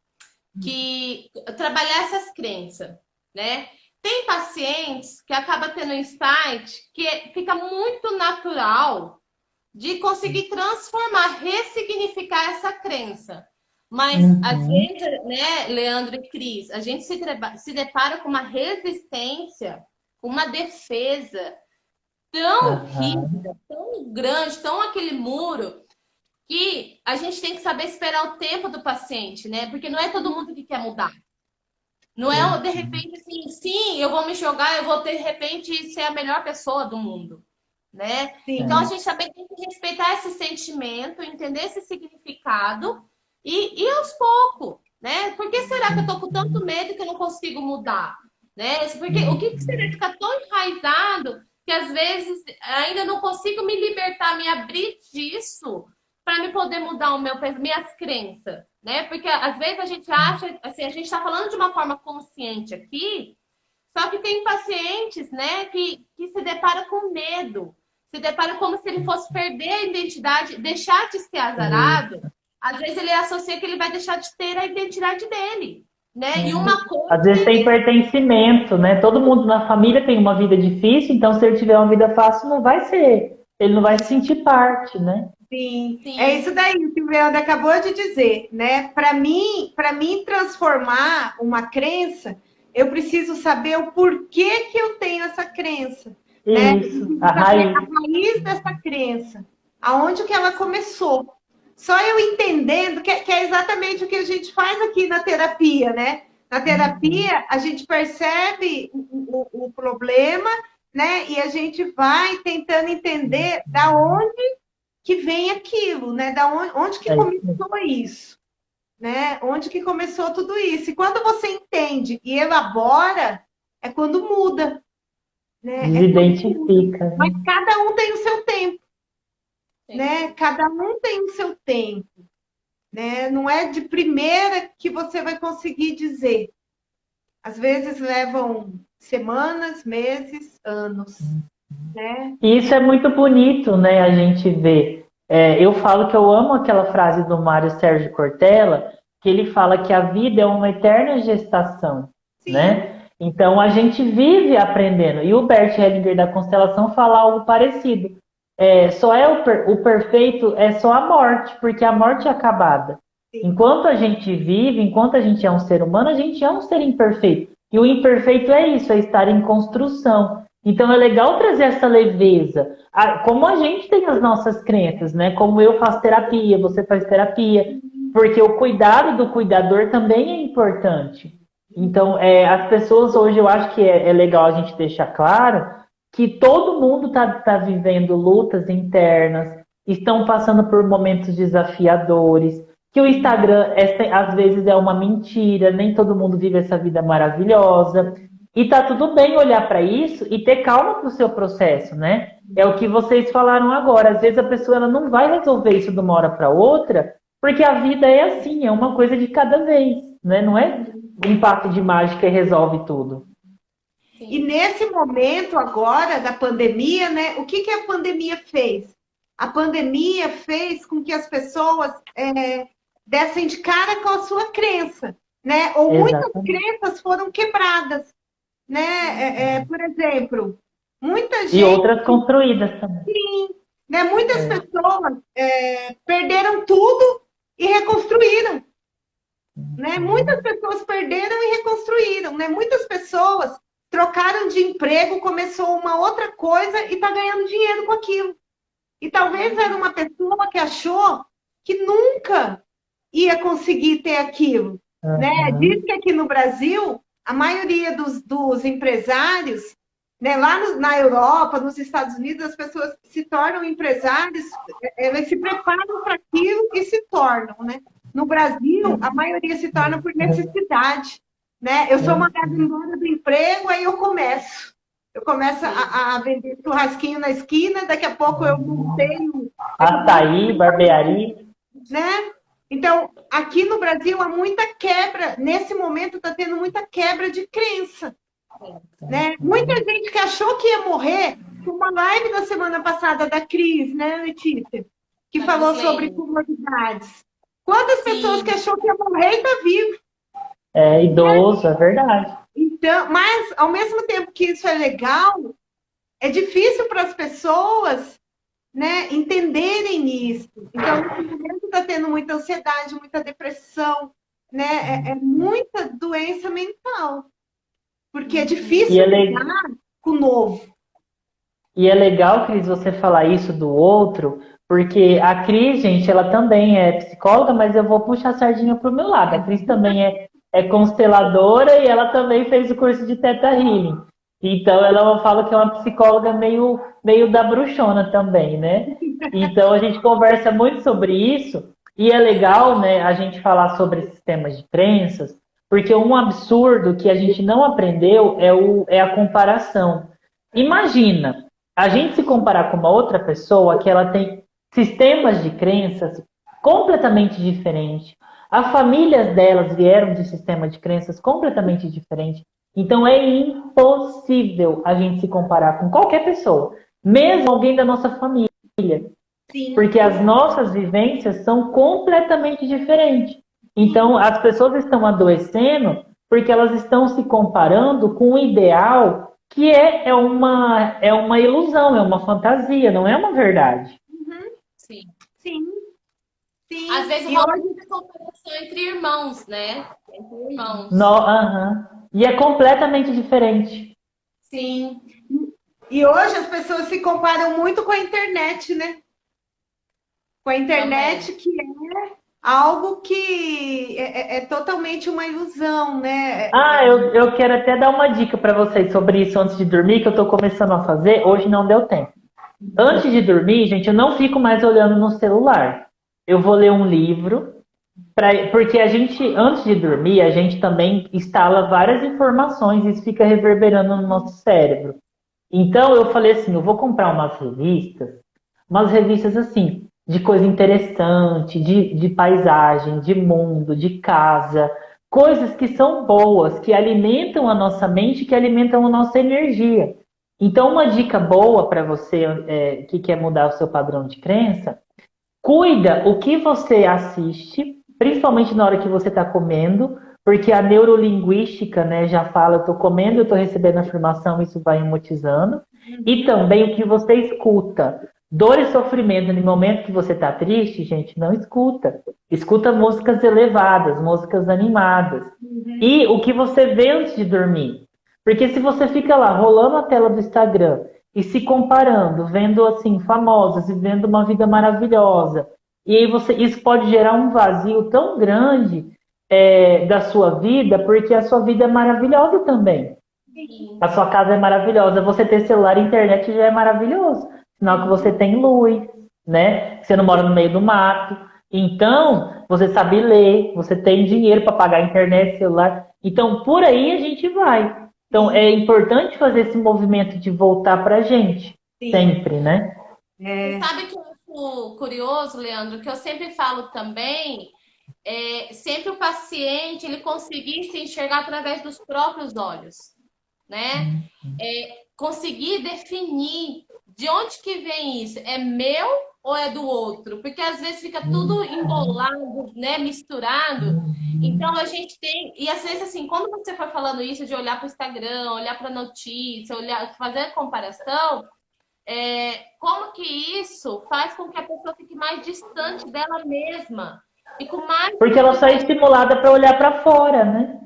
que trabalhar essas crenças, né? Tem pacientes que acaba tendo um insight que fica muito natural de conseguir transformar, ressignificar essa crença. Mas às Uhum. vezes, né, Leandro e Cris, a gente se depara com uma resistência, com uma defesa tão Aham. rígida, tão grande, tão aquele muro, que a gente tem que saber esperar o tempo do paciente, né? Porque não é todo mundo que quer mudar. Não é de repente assim, sim, eu vou me jogar, eu vou de repente ser a melhor pessoa do mundo, né? Então a Sim, gente também tem que respeitar esse sentimento, entender esse significado e aos poucos, né? Por que será que eu tô com tanto medo que eu não consigo mudar? Né? Porque o que será que fica tão enraizado que às vezes ainda não consigo me libertar, me abrir disso para me poder mudar minhas crenças, né? Porque às vezes a gente acha, assim, a gente está falando de uma forma consciente aqui, só que tem pacientes, né, que se depara com medo, se depara como se ele fosse perder a identidade, deixar de ser azarado. Às vezes ele associa que ele vai deixar de ter a identidade dele, né? E uma Às coisa vezes tem pertencimento, né? Todo mundo na família tem uma vida difícil, então se ele tiver uma vida fácil, não vai ser. Ele não vai se sentir parte, né? sim. É sim, isso daí que o Leandro acabou de dizer, né? Para mim transformar uma crença, eu preciso saber o porquê que eu tenho essa crença, né? Eu Isso, preciso a saber a raiz. raiz dessa crença, aonde que ela começou. Só eu entendendo que é exatamente o que a gente faz aqui na terapia, né? Na terapia, a gente percebe o problema, né? E a gente vai tentando entender da onde que vem aquilo, né? Da onde que É isso mesmo. começou isso, né? Onde que começou tudo isso? E quando você entende e elabora, é quando muda, né? É quando muda. Desidentifica, Mas né? cada um tem o seu tempo, sim. né? Cada um tem o seu tempo, né? Não é de primeira que você vai conseguir dizer. Às vezes levam semanas, meses, anos, né? E isso é muito bonito, né? A gente vê. Eu falo que eu amo aquela frase do Mário Sérgio Cortella, que ele fala que a vida é uma eterna gestação, Sim, né? Então a gente vive aprendendo. E o Bert Hellinger da Constelação fala algo parecido. Só é o perfeito é só a morte, porque a morte é acabada. sim. Enquanto a gente vive, enquanto a gente é um ser humano, a gente é um ser imperfeito. E o imperfeito é isso, é estar em construção. Então é legal trazer essa leveza. Como a gente tem as nossas crenças, né? Como eu faço terapia, você faz terapia, porque o cuidado do cuidador também é importante. Então, as pessoas hoje, eu acho que é legal a gente deixar claro que todo mundo está vivendo lutas internas, estão passando por momentos desafiadores, que o Instagram às vezes é uma mentira, nem todo mundo vive essa vida maravilhosa. E tá tudo bem olhar para isso e ter calma pro seu processo, né? É o que vocês falaram agora. Às vezes a pessoa ela não vai resolver isso de uma hora para outra, porque a vida é assim, é uma coisa de cada vez, né? Não é um passo de mágica e resolve tudo. E nesse momento agora da pandemia, né? O que a pandemia fez? A pandemia fez com que as pessoas dessem de cara com a sua crença, né? Ou muitas crenças foram quebradas, né? Por exemplo, muita gente... E outras construídas também. Sim, né? Muitas pessoas perderam tudo e reconstruíram, né? Muitas pessoas perderam e reconstruíram, né? Muitas pessoas trocaram de emprego, começou uma outra coisa e está ganhando dinheiro com aquilo. E talvez era uma pessoa que achou que nunca ia conseguir ter aquilo, né? Diz que aqui no Brasil, a maioria dos empresários, né, lá na Europa, nos Estados Unidos, as pessoas se tornam empresários, elas se preparam para aquilo e se tornam, né? No Brasil, a maioria se torna por necessidade, né? Eu sou mandada embora do emprego, aí eu começo. Eu começo a vender churrasquinho na esquina, daqui a pouco eu montei açaí, barbearia. Né? Então, aqui no Brasil há muita quebra, nesse momento está tendo muita quebra de crença. Né? Muita gente que achou que ia morrer, uma live da semana passada da Cris, né, Letícia? Que falou sobre comorbidades. Quantas pessoas que achou que ia morrer e está vivo? É idoso, é verdade. Então, mas, ao mesmo tempo que isso é legal, é difícil para as pessoas, né, entenderem isso. Então, nesse momento está tendo muita ansiedade, muita depressão, né? É muita doença mental. Porque é difícil lidar com o novo. E é legal, Cris, você falar isso do outro, porque a Cris, gente, ela também é psicóloga, mas eu vou puxar a sardinha para o meu lado. A Cris também é consteladora e ela também fez o curso de Theta Healing. Então, ela fala que é uma psicóloga meio da bruxona também, né? Então, a gente conversa muito sobre isso e é legal, né, a gente falar sobre sistemas de crenças, porque um absurdo que a gente não aprendeu é a comparação. Imagina, a gente se comparar com uma outra pessoa que ela tem sistemas de crenças completamente diferentes. As famílias delas vieram de sistemas de crenças completamente diferentes. Então é impossível a gente se comparar com qualquer pessoa, mesmo alguém da nossa família. Sim. Porque as nossas vivências são completamente diferentes. Então as pessoas estão adoecendo porque elas estão se comparando com um ideal que é uma ilusão, é uma fantasia, não é uma verdade. Sim. Sim. Sim. Às vezes rola muita comparação entre irmãos, né? Entre irmãos. E é completamente diferente. Sim. E hoje as pessoas se comparam muito com a internet, né? Com a internet, que é algo que é totalmente uma ilusão, né? Eu quero até dar uma dica para vocês sobre isso antes de dormir, que eu estou começando a fazer. Hoje não deu tempo. Antes de dormir, gente, eu não fico mais olhando no celular. Eu vou ler um livro, porque a gente, antes de dormir, a gente também instala várias informações e isso fica reverberando no nosso cérebro. Então, eu falei assim, eu vou comprar umas revistas assim, de coisa interessante, de paisagem, de mundo, de casa, coisas que são boas, que alimentam a nossa mente, que alimentam a nossa energia. Então, uma dica boa para você que quer mudar o seu padrão de crença, cuida o que você assiste, principalmente na hora que você está comendo, porque a neurolinguística, né, já fala, eu estou comendo, eu estou recebendo afirmação, isso vai hipnotizando. E também o que você escuta. Dor e sofrimento no momento que você está triste, gente, não escuta. Escuta músicas elevadas, músicas animadas. E o que você vê antes de dormir. Porque se você fica lá rolando a tela do Instagram e se comparando, vendo assim famosos e vendo uma vida maravilhosa, e aí isso pode gerar um vazio tão grande da sua vida, porque a sua vida é maravilhosa também. Sim. A sua casa é maravilhosa. Você ter celular e internet já é maravilhoso. Sinal que você tem luz, né? Você não mora no meio do mato. Então, você sabe ler, você tem dinheiro para pagar a internet, celular. Então, por aí a gente vai. Então, é importante fazer esse movimento de voltar para a gente, Sim. sempre, né? Você sabe que eu acho curioso, Leandro, que eu sempre falo também, sempre o paciente ele conseguir se enxergar através dos próprios olhos, né? Conseguir definir de onde que vem isso, é meu ou é do outro? Porque às vezes fica tudo embolado, né, misturado. Então a gente tem, e às vezes assim, quando você for falando isso de olhar para o Instagram, olhar para a notícia, olhar, fazer a comparação, como que isso faz com que a pessoa fique mais distante dela mesma e com mais Porque ela só é estimulada para olhar para fora, né?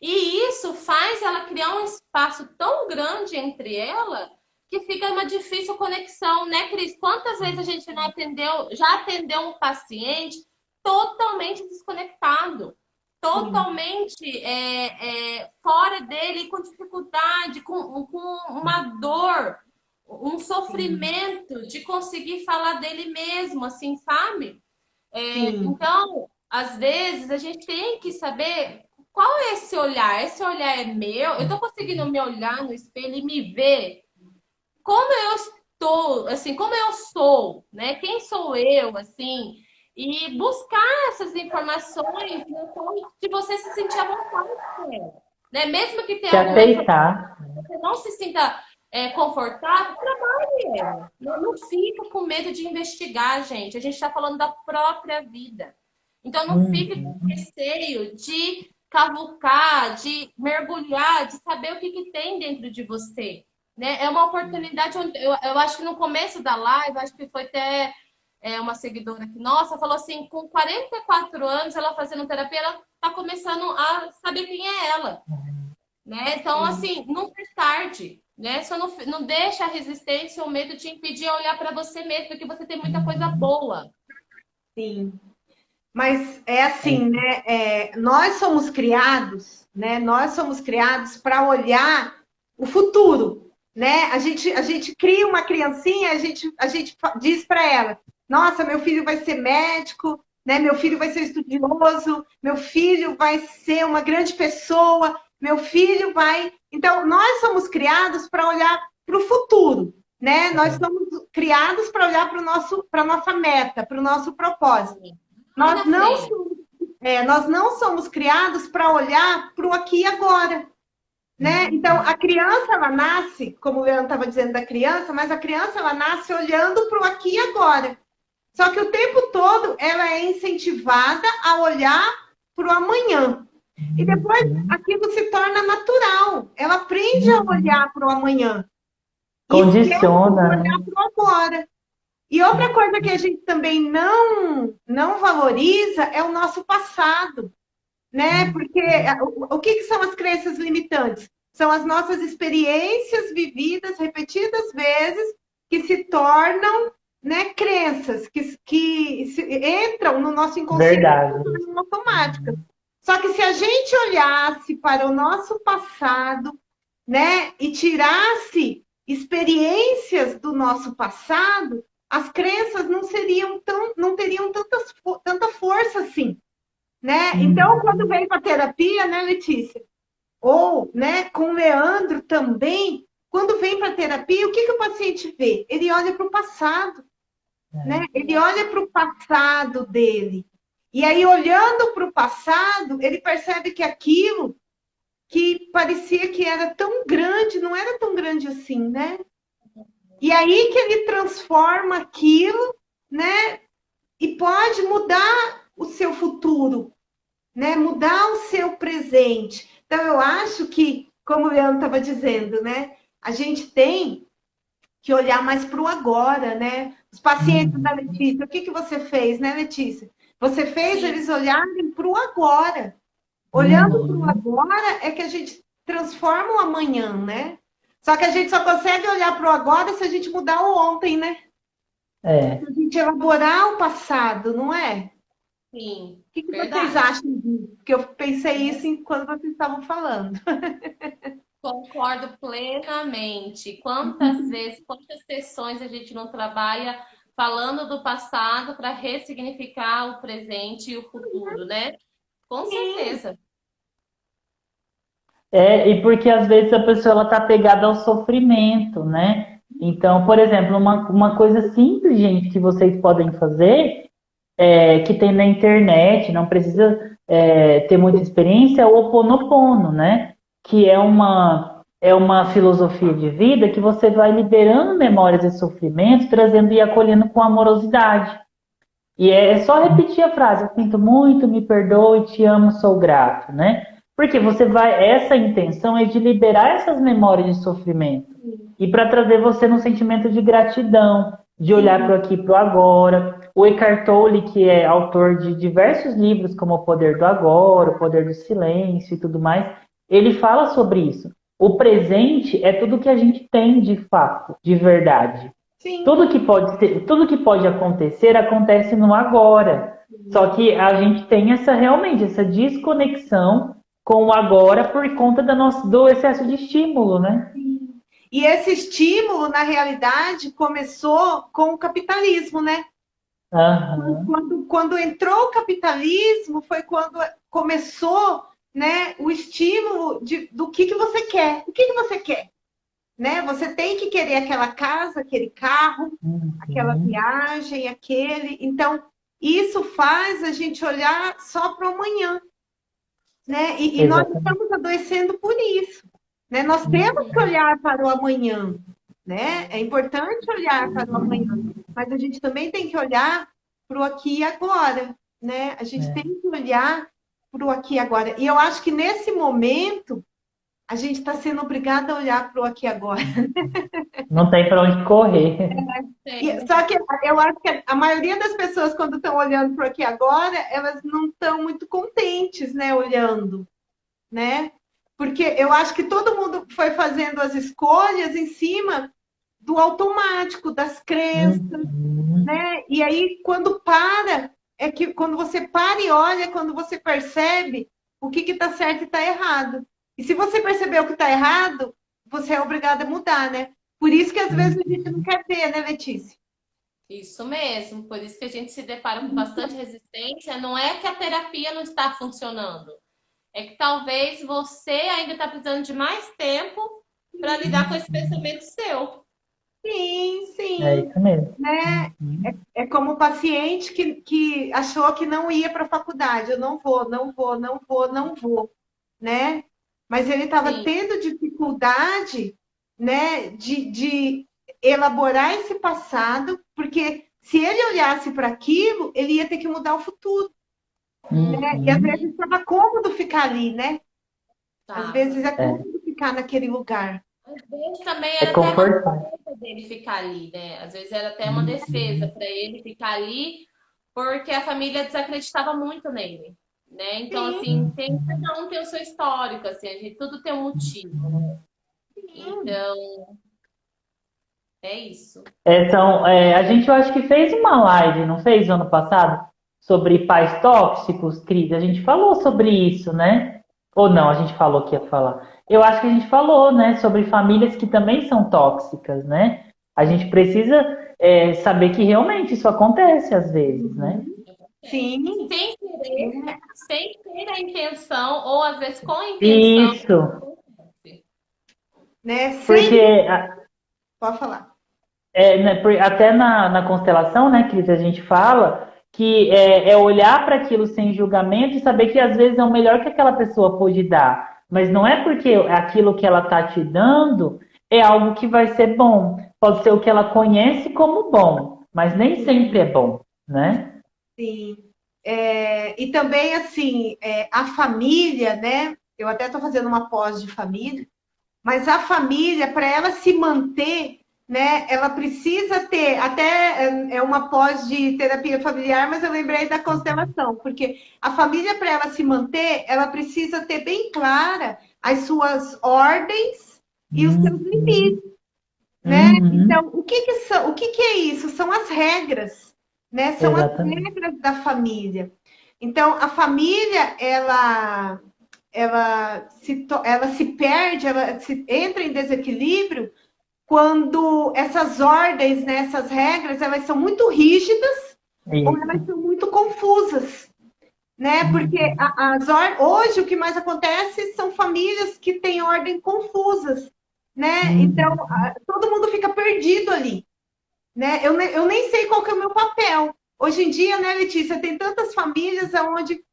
e isso faz ela criar um espaço tão grande entre ela que fica uma difícil conexão, né, Cris? Quantas vezes a gente não atendeu, já atendeu um paciente totalmente desconectado, totalmente fora dele, com dificuldade, com uma dor, um sofrimento de conseguir falar dele mesmo, assim, sabe? Sim. Então, às vezes, a gente tem que saber qual é esse olhar. Esse olhar é meu? Eu tô conseguindo me olhar no espelho e me ver como eu estou, assim, como eu sou, né? Quem sou eu, assim? E buscar essas informações no ponto de você se sentir à vontade com ela, né? Mesmo que tenha Se alguma informação aceitar. que você não se sinta confortável, trabalhe ela. Não fica com medo de investigar, gente. A gente está falando da própria vida. Então, não fique com receio de cavucar, de mergulhar, de saber o que, que tem dentro de você. Né? É uma oportunidade onde eu acho que no começo da live, acho que foi até uma seguidora aqui, nossa, falou assim, com 44 anos, ela fazendo terapia, ela está começando a saber quem é ela. Né? Então, assim, nunca é tarde. Né? Só não deixa a resistência ou o medo te impedir a olhar para você mesmo, porque você tem muita coisa boa. Sim. Mas é assim, né? Nós somos criados, né? Nós somos criados para olhar o futuro, né? A gente cria uma criancinha, a gente diz para ela: nossa, meu filho vai ser médico, né? Meu filho vai ser estudioso, meu filho vai ser uma grande pessoa, meu filho vai. Então, nós somos criados para olhar para o futuro, né? Nós somos criados para olhar para a nossa meta, para o nosso propósito. Lá Nós na não frente. somos, nós não somos criados para olhar para o aqui e agora, né? Então, a criança, ela nasce, como o Leandro estava dizendo da criança, mas a criança, ela nasce olhando para o aqui e agora. Só que o tempo todo, ela é incentivada a olhar para o amanhã. E depois, aquilo se torna natural. Ela aprende a olhar para o amanhã. E esquece de Condiciona, né? olhar para o agora. E outra coisa que a gente também não valoriza é o nosso passado, né? Porque o que são as crenças limitantes? São as nossas experiências vividas repetidas vezes que se tornam, né, crenças que entram no nosso inconsciente Verdade. de forma automática. Só que se a gente olhasse para o nosso passado, né, e tirasse experiências do nosso passado, as crenças não teriam tanta força assim, né? Então, quando vem para a terapia, né, Letícia? Ou, né, com o Leandro também, quando vem para a terapia, o que o paciente vê? Ele olha para o passado, né? Ele olha para o passado dele. E aí, olhando para o passado, ele percebe que aquilo que parecia que era tão grande, não era tão grande assim, né? E aí que ele transforma aquilo, né? E pode mudar o seu futuro, né? Mudar o seu presente. Então, eu acho que, como o Leandro estava dizendo, né? A gente tem que olhar mais para o agora, né? Os pacientes da Letícia, o que você fez, né, Letícia? Você fez Sim. eles olharem para o agora. Olhando para o agora é que a gente transforma o amanhã, né? Só que a gente só consegue olhar para o agora se a gente mudar o ontem, né? É. Se a gente elaborar o passado, não é? Sim, O que vocês verdade. acham disso? Porque eu pensei isso enquanto vocês estavam falando. Concordo plenamente. Quantas vezes, quantas sessões a gente não trabalha falando do passado para ressignificar o presente e o futuro, né? Com Sim. certeza. E porque às vezes a pessoa ela tá pegada ao sofrimento, né? Então, por exemplo, uma coisa simples, gente, que vocês podem fazer, que tem na internet, não precisa ter muita experiência, é o Ho Oponopono, né? Que é uma filosofia de vida que você vai liberando memórias e sofrimentos, trazendo e acolhendo com amorosidade. E é só repetir a frase: eu sinto muito, me perdoe, te amo, sou grato, né? Porque essa intenção é de liberar essas memórias de sofrimento e para trazer você num sentimento de gratidão, de olhar para o aqui e para o agora. O Eckhart Tolle, que é autor de diversos livros, como O Poder do Agora, O Poder do Silêncio e tudo mais, ele fala sobre isso. O presente é tudo que a gente tem de fato, de verdade. Sim. Tudo que pode acontecer, acontece no agora. Só que a gente tem realmente essa desconexão com o agora por conta do excesso de estímulo, né? E esse estímulo, na realidade, começou com o capitalismo, né? Quando entrou o capitalismo, foi quando começou, né, o estímulo do que você quer. O que você quer? Né? Você tem que querer aquela casa, aquele carro, aquela viagem, aquele. Então, isso faz a gente olhar só para o amanhã. Né? E nós estamos adoecendo por isso. Né? Nós temos que olhar para o amanhã. Né? É importante olhar para o amanhã, mas a gente também tem que olhar para o aqui e agora. Né? A gente tem que olhar para o aqui e agora. E eu acho que nesse momento a gente está sendo obrigada a olhar para o aqui e agora. Não tem para onde correr. Só que eu acho que a maioria das pessoas, quando estão olhando para o aqui e agora, elas não estão muito contentes, né, olhando, né? Porque eu acho que todo mundo foi fazendo as escolhas em cima do automático, das crenças, né? E aí, quando você para e olha, quando você percebe o que está certo e está errado. E se você perceber o que está errado, você é obrigado a mudar, né? Por isso que às vezes a gente não quer ver, né, Letícia? Isso mesmo, por isso que a gente se depara com bastante resistência. Não é que a terapia não está funcionando, é que talvez você ainda está precisando de mais tempo para lidar com esse pensamento seu. Sim, sim. É isso mesmo. Né? É como o paciente que achou que não ia para a faculdade. Eu não vou, não vou, não vou, não vou, né? Mas ele estava tendo dificuldade, né, de elaborar esse passado, porque se ele olhasse para aquilo, ele ia ter que mudar o futuro. Né? E às vezes estava cômodo ficar ali, né? Às vezes é cômodo ficar naquele lugar. Às vezes também era até uma defesa dele ficar ali, né? Às vezes era até uma defesa para ele ficar ali, porque a família desacreditava muito nele, né? Então, assim, cada um tem o seu histórico, assim, tudo tem um motivo, né? Então, é isso. A gente, eu acho que fez uma live, não fez, ano passado, sobre pais tóxicos, Cris? A gente falou sobre isso, né? Ou não, a gente falou que ia falar. Eu acho que a gente falou, né, sobre famílias que também são tóxicas, né? A gente precisa saber que realmente isso acontece às vezes, né? Sim. Sem ter a intenção, ou às vezes com a intenção. Isso. Né? Porque... Pode falar. Até na constelação, né, Cris, a gente fala que é olhar para aquilo sem julgamento e saber que às vezes é o melhor que aquela pessoa pode dar. Mas não é porque aquilo que ela está te dando é algo que vai ser bom. Pode ser o que ela conhece como bom, mas nem sempre é bom, né? Sim. E também, assim, a família, né? Eu até estou fazendo uma pós de família, mas a família, para ela se manter, né? Ela precisa ter, até uma pós de terapia familiar, mas eu lembrei da constelação, porque a família, para ela se manter, ela precisa ter bem clara as suas ordens e os seus limites, né? Então, o que é isso? São as regras, né? São as regras da família. Então, a família, ela se perde, entra em desequilíbrio quando essas ordens, né, essas regras, elas são muito rígidas ou elas são muito confusas. né? Porque Uhum. hoje o que mais acontece são famílias que têm ordem confusas, né? Então, Uhum. todo mundo fica perdido ali, né? Eu nem sei qual que é o meu papel. Hoje em dia, né, Letícia, tem tantas famílias onde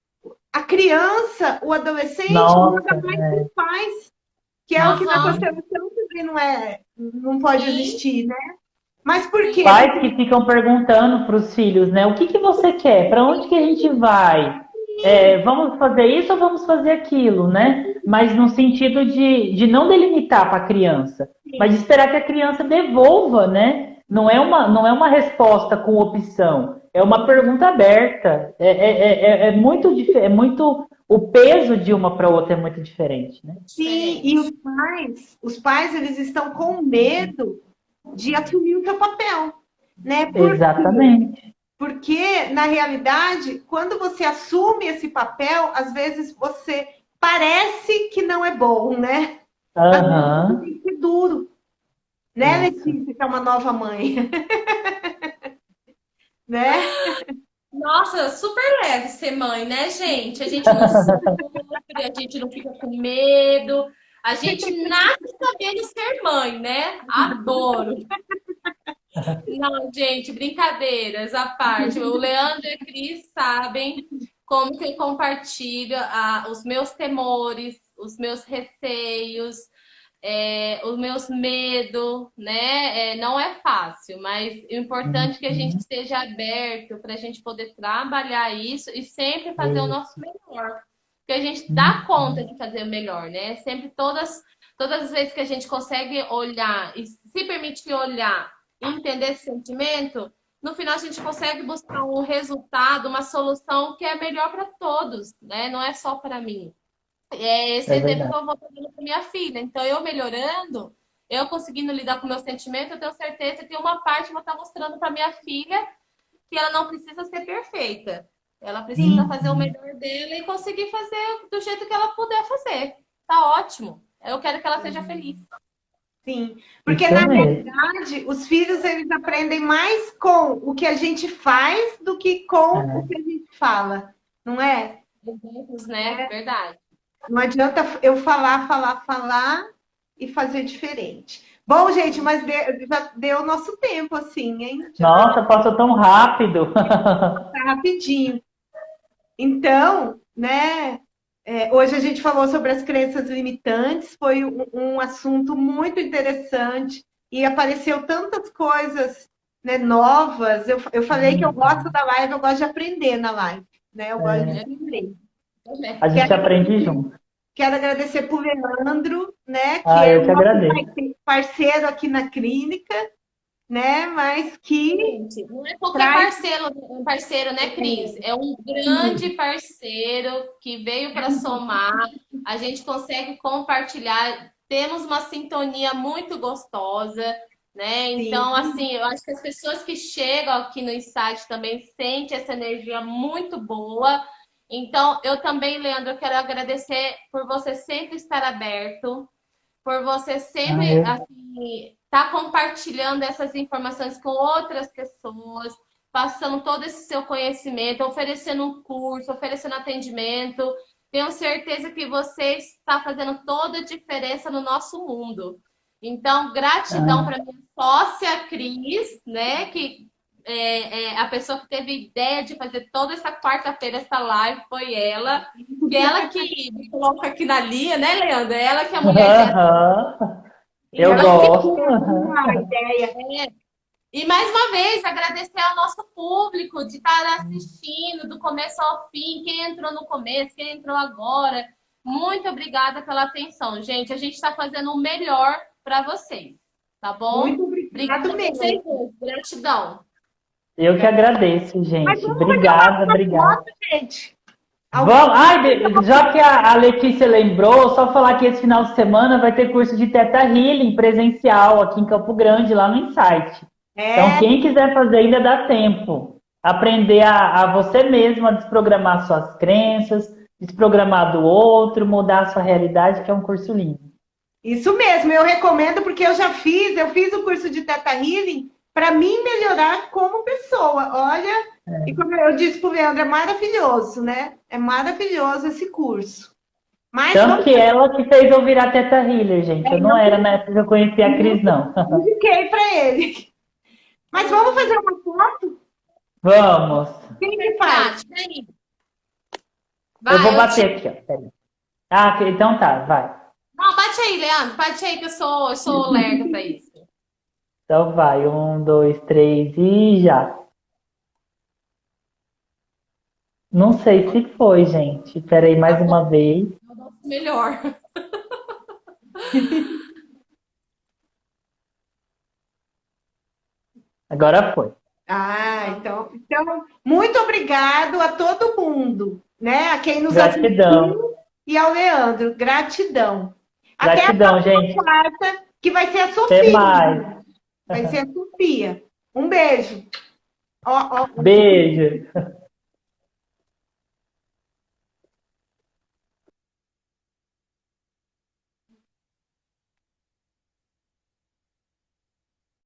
a criança, o adolescente, nada Nossa, mais é. se faz, que é o que na Aham, constelação também não pode sim, existir, né? Mas por quê? sim. Pais que ficam perguntando para os filhos, né? O que que você quer? Para onde que a gente vai? Vamos fazer isso ou vamos fazer aquilo, né? Mas no sentido de não delimitar para a criança, mas de Sim, esperar que a criança devolva, né? Não é uma resposta com opção, é uma pergunta aberta. É muito. O peso de uma para outra é muito diferente, né? sim, e Diferente. os pais, eles estão com medo de assumir o seu papel, né? Exatamente. Porque, na realidade, quando você assume esse papel, às vezes você parece que não é bom, né? Às vezes você Aham, tem que ser duro, né, isso. Letícia, que é uma nova mãe, né? Nossa, super leve ser mãe, né, gente? A gente não sofre, a gente não fica com medo, a gente nasce sabendo ser mãe, né? Adoro. Não, gente, brincadeiras à parte. O Leandro e a Cris sabem como que eu compartilho os meus temores, os meus receios, os meus medos, né? Não é fácil, mas o importante é que a gente Uhum. esteja aberto para a gente poder trabalhar isso e sempre fazer o nosso Isso. melhor. Porque a gente dá conta Uhum. de fazer o melhor, né? Sempre todas as vezes que a gente consegue olhar e se permitir olhar e entender esse sentimento, no final a gente consegue buscar um resultado, uma solução que é melhor para todos, né? Não é só para mim. É esse É exemplo que verdade. eu vou fazendo com minha filha. Então, eu melhorando, eu conseguindo lidar com o meu sentimento, eu tenho certeza que uma parte eu vou estar mostrando para minha filha que ela não precisa ser perfeita. Ela precisa fazer o Uhum. melhor dela e conseguir fazer do jeito que ela puder fazer. Tá ótimo. Eu quero que ela seja feliz. Sim, porque Isso na mesmo. realidade os filhos eles aprendem mais com o que a gente faz do que com o É. que a gente fala, não é? Exemplos, né? Verdade. Não adianta eu falar e fazer diferente. Bom, gente, mas já deu o nosso tempo, assim, hein? Já deu Nossa, passou tão rápido. rapidinho. Então, né? Hoje a gente falou sobre as crenças limitantes, foi um assunto muito interessante e apareceu tantas coisas, né, novas. Eu falei que eu gosto Uhum. da live, eu gosto de aprender na live, né? Eu gosto de É. É, aprender. A também. gente Quero aprende junto. Quero agradecer para o Leandro, né, que Ah, é eu o que nosso agradeço. parceiro aqui na clínica, né, mas que Gente, não é qualquer traz parceiro, né, Cris? É um grande parceiro que veio para somar. A gente consegue compartilhar, temos uma sintonia muito gostosa, né? Então, sim, assim, eu acho que as pessoas que chegam aqui no Insight também sentem essa energia muito boa. Então, eu também, Leandro, eu quero agradecer por você sempre estar aberto, por você Ah, sempre assim estar compartilhando essas informações com outras pessoas, passando todo esse seu conhecimento, oferecendo um curso, oferecendo atendimento. Tenho certeza que você está fazendo toda a diferença no nosso mundo. Então, gratidão ah, para minha sócia Cris, né, que é a pessoa que teve ideia de fazer toda essa quarta-feira essa live foi ela. Que ela que me coloca aqui na linha, né, Leandro? É ela que é a mulher de aham. e Eu ela então, que gosto. tem Aham. a ideia. e mais uma vez, agradecer ao nosso público de estar assistindo do começo ao fim, quem entrou no começo, quem entrou agora. Muito obrigada pela atenção, gente. A gente está fazendo o melhor para vocês, tá bom? Muito Obrigada obrigado a vocês mesmo. dois. Gratidão. Eu que agradeço, Mas gente. vamos fazer uma Obrigada, obrigada. foto, gente. Alguém Vamos, já que a Letícia lembrou, só falar que esse final de semana vai ter curso de Teta Healing presencial aqui em Campo Grande, lá no Insight. Então, é quem quiser fazer ainda dá tempo. Aprender a você mesmo a desprogramar suas crenças, desprogramar do outro, mudar a sua realidade, que é um curso lindo. isso mesmo, eu recomendo porque eu fiz o curso de Teta Healing para mim melhorar como pessoa. Olha, e como eu disse para o Leandro, é maravilhoso, né? É maravilhoso esse curso. Mas Tanto vamos que ela que fez eu virar Teta Healer, gente. Eu não era na época que eu conhecia a Cris, não. indiquei para ele. Mas vamos fazer uma foto? Vamos. Quem que faz? Tati, vem. Eu vou Vai, bater aqui, ó. Peraí. Ah, então tá, vai. Não, bate aí, Leandro. Bate aí que eu sou lerda pra isso. Então vai. 1, 2, 3 e já. Não sei se foi, gente. Peraí, mais uma vez. Melhor. Agora foi. Então, muito obrigado a todo mundo, né? A quem nos Gratidão. assistiu e ao Leandro. Gratidão. Até a Gratidão, próxima gente. quarta, que vai ser a Até Sofia. mais. Vai ser a Sofia. Um beijo. Ó, ó. Beijo.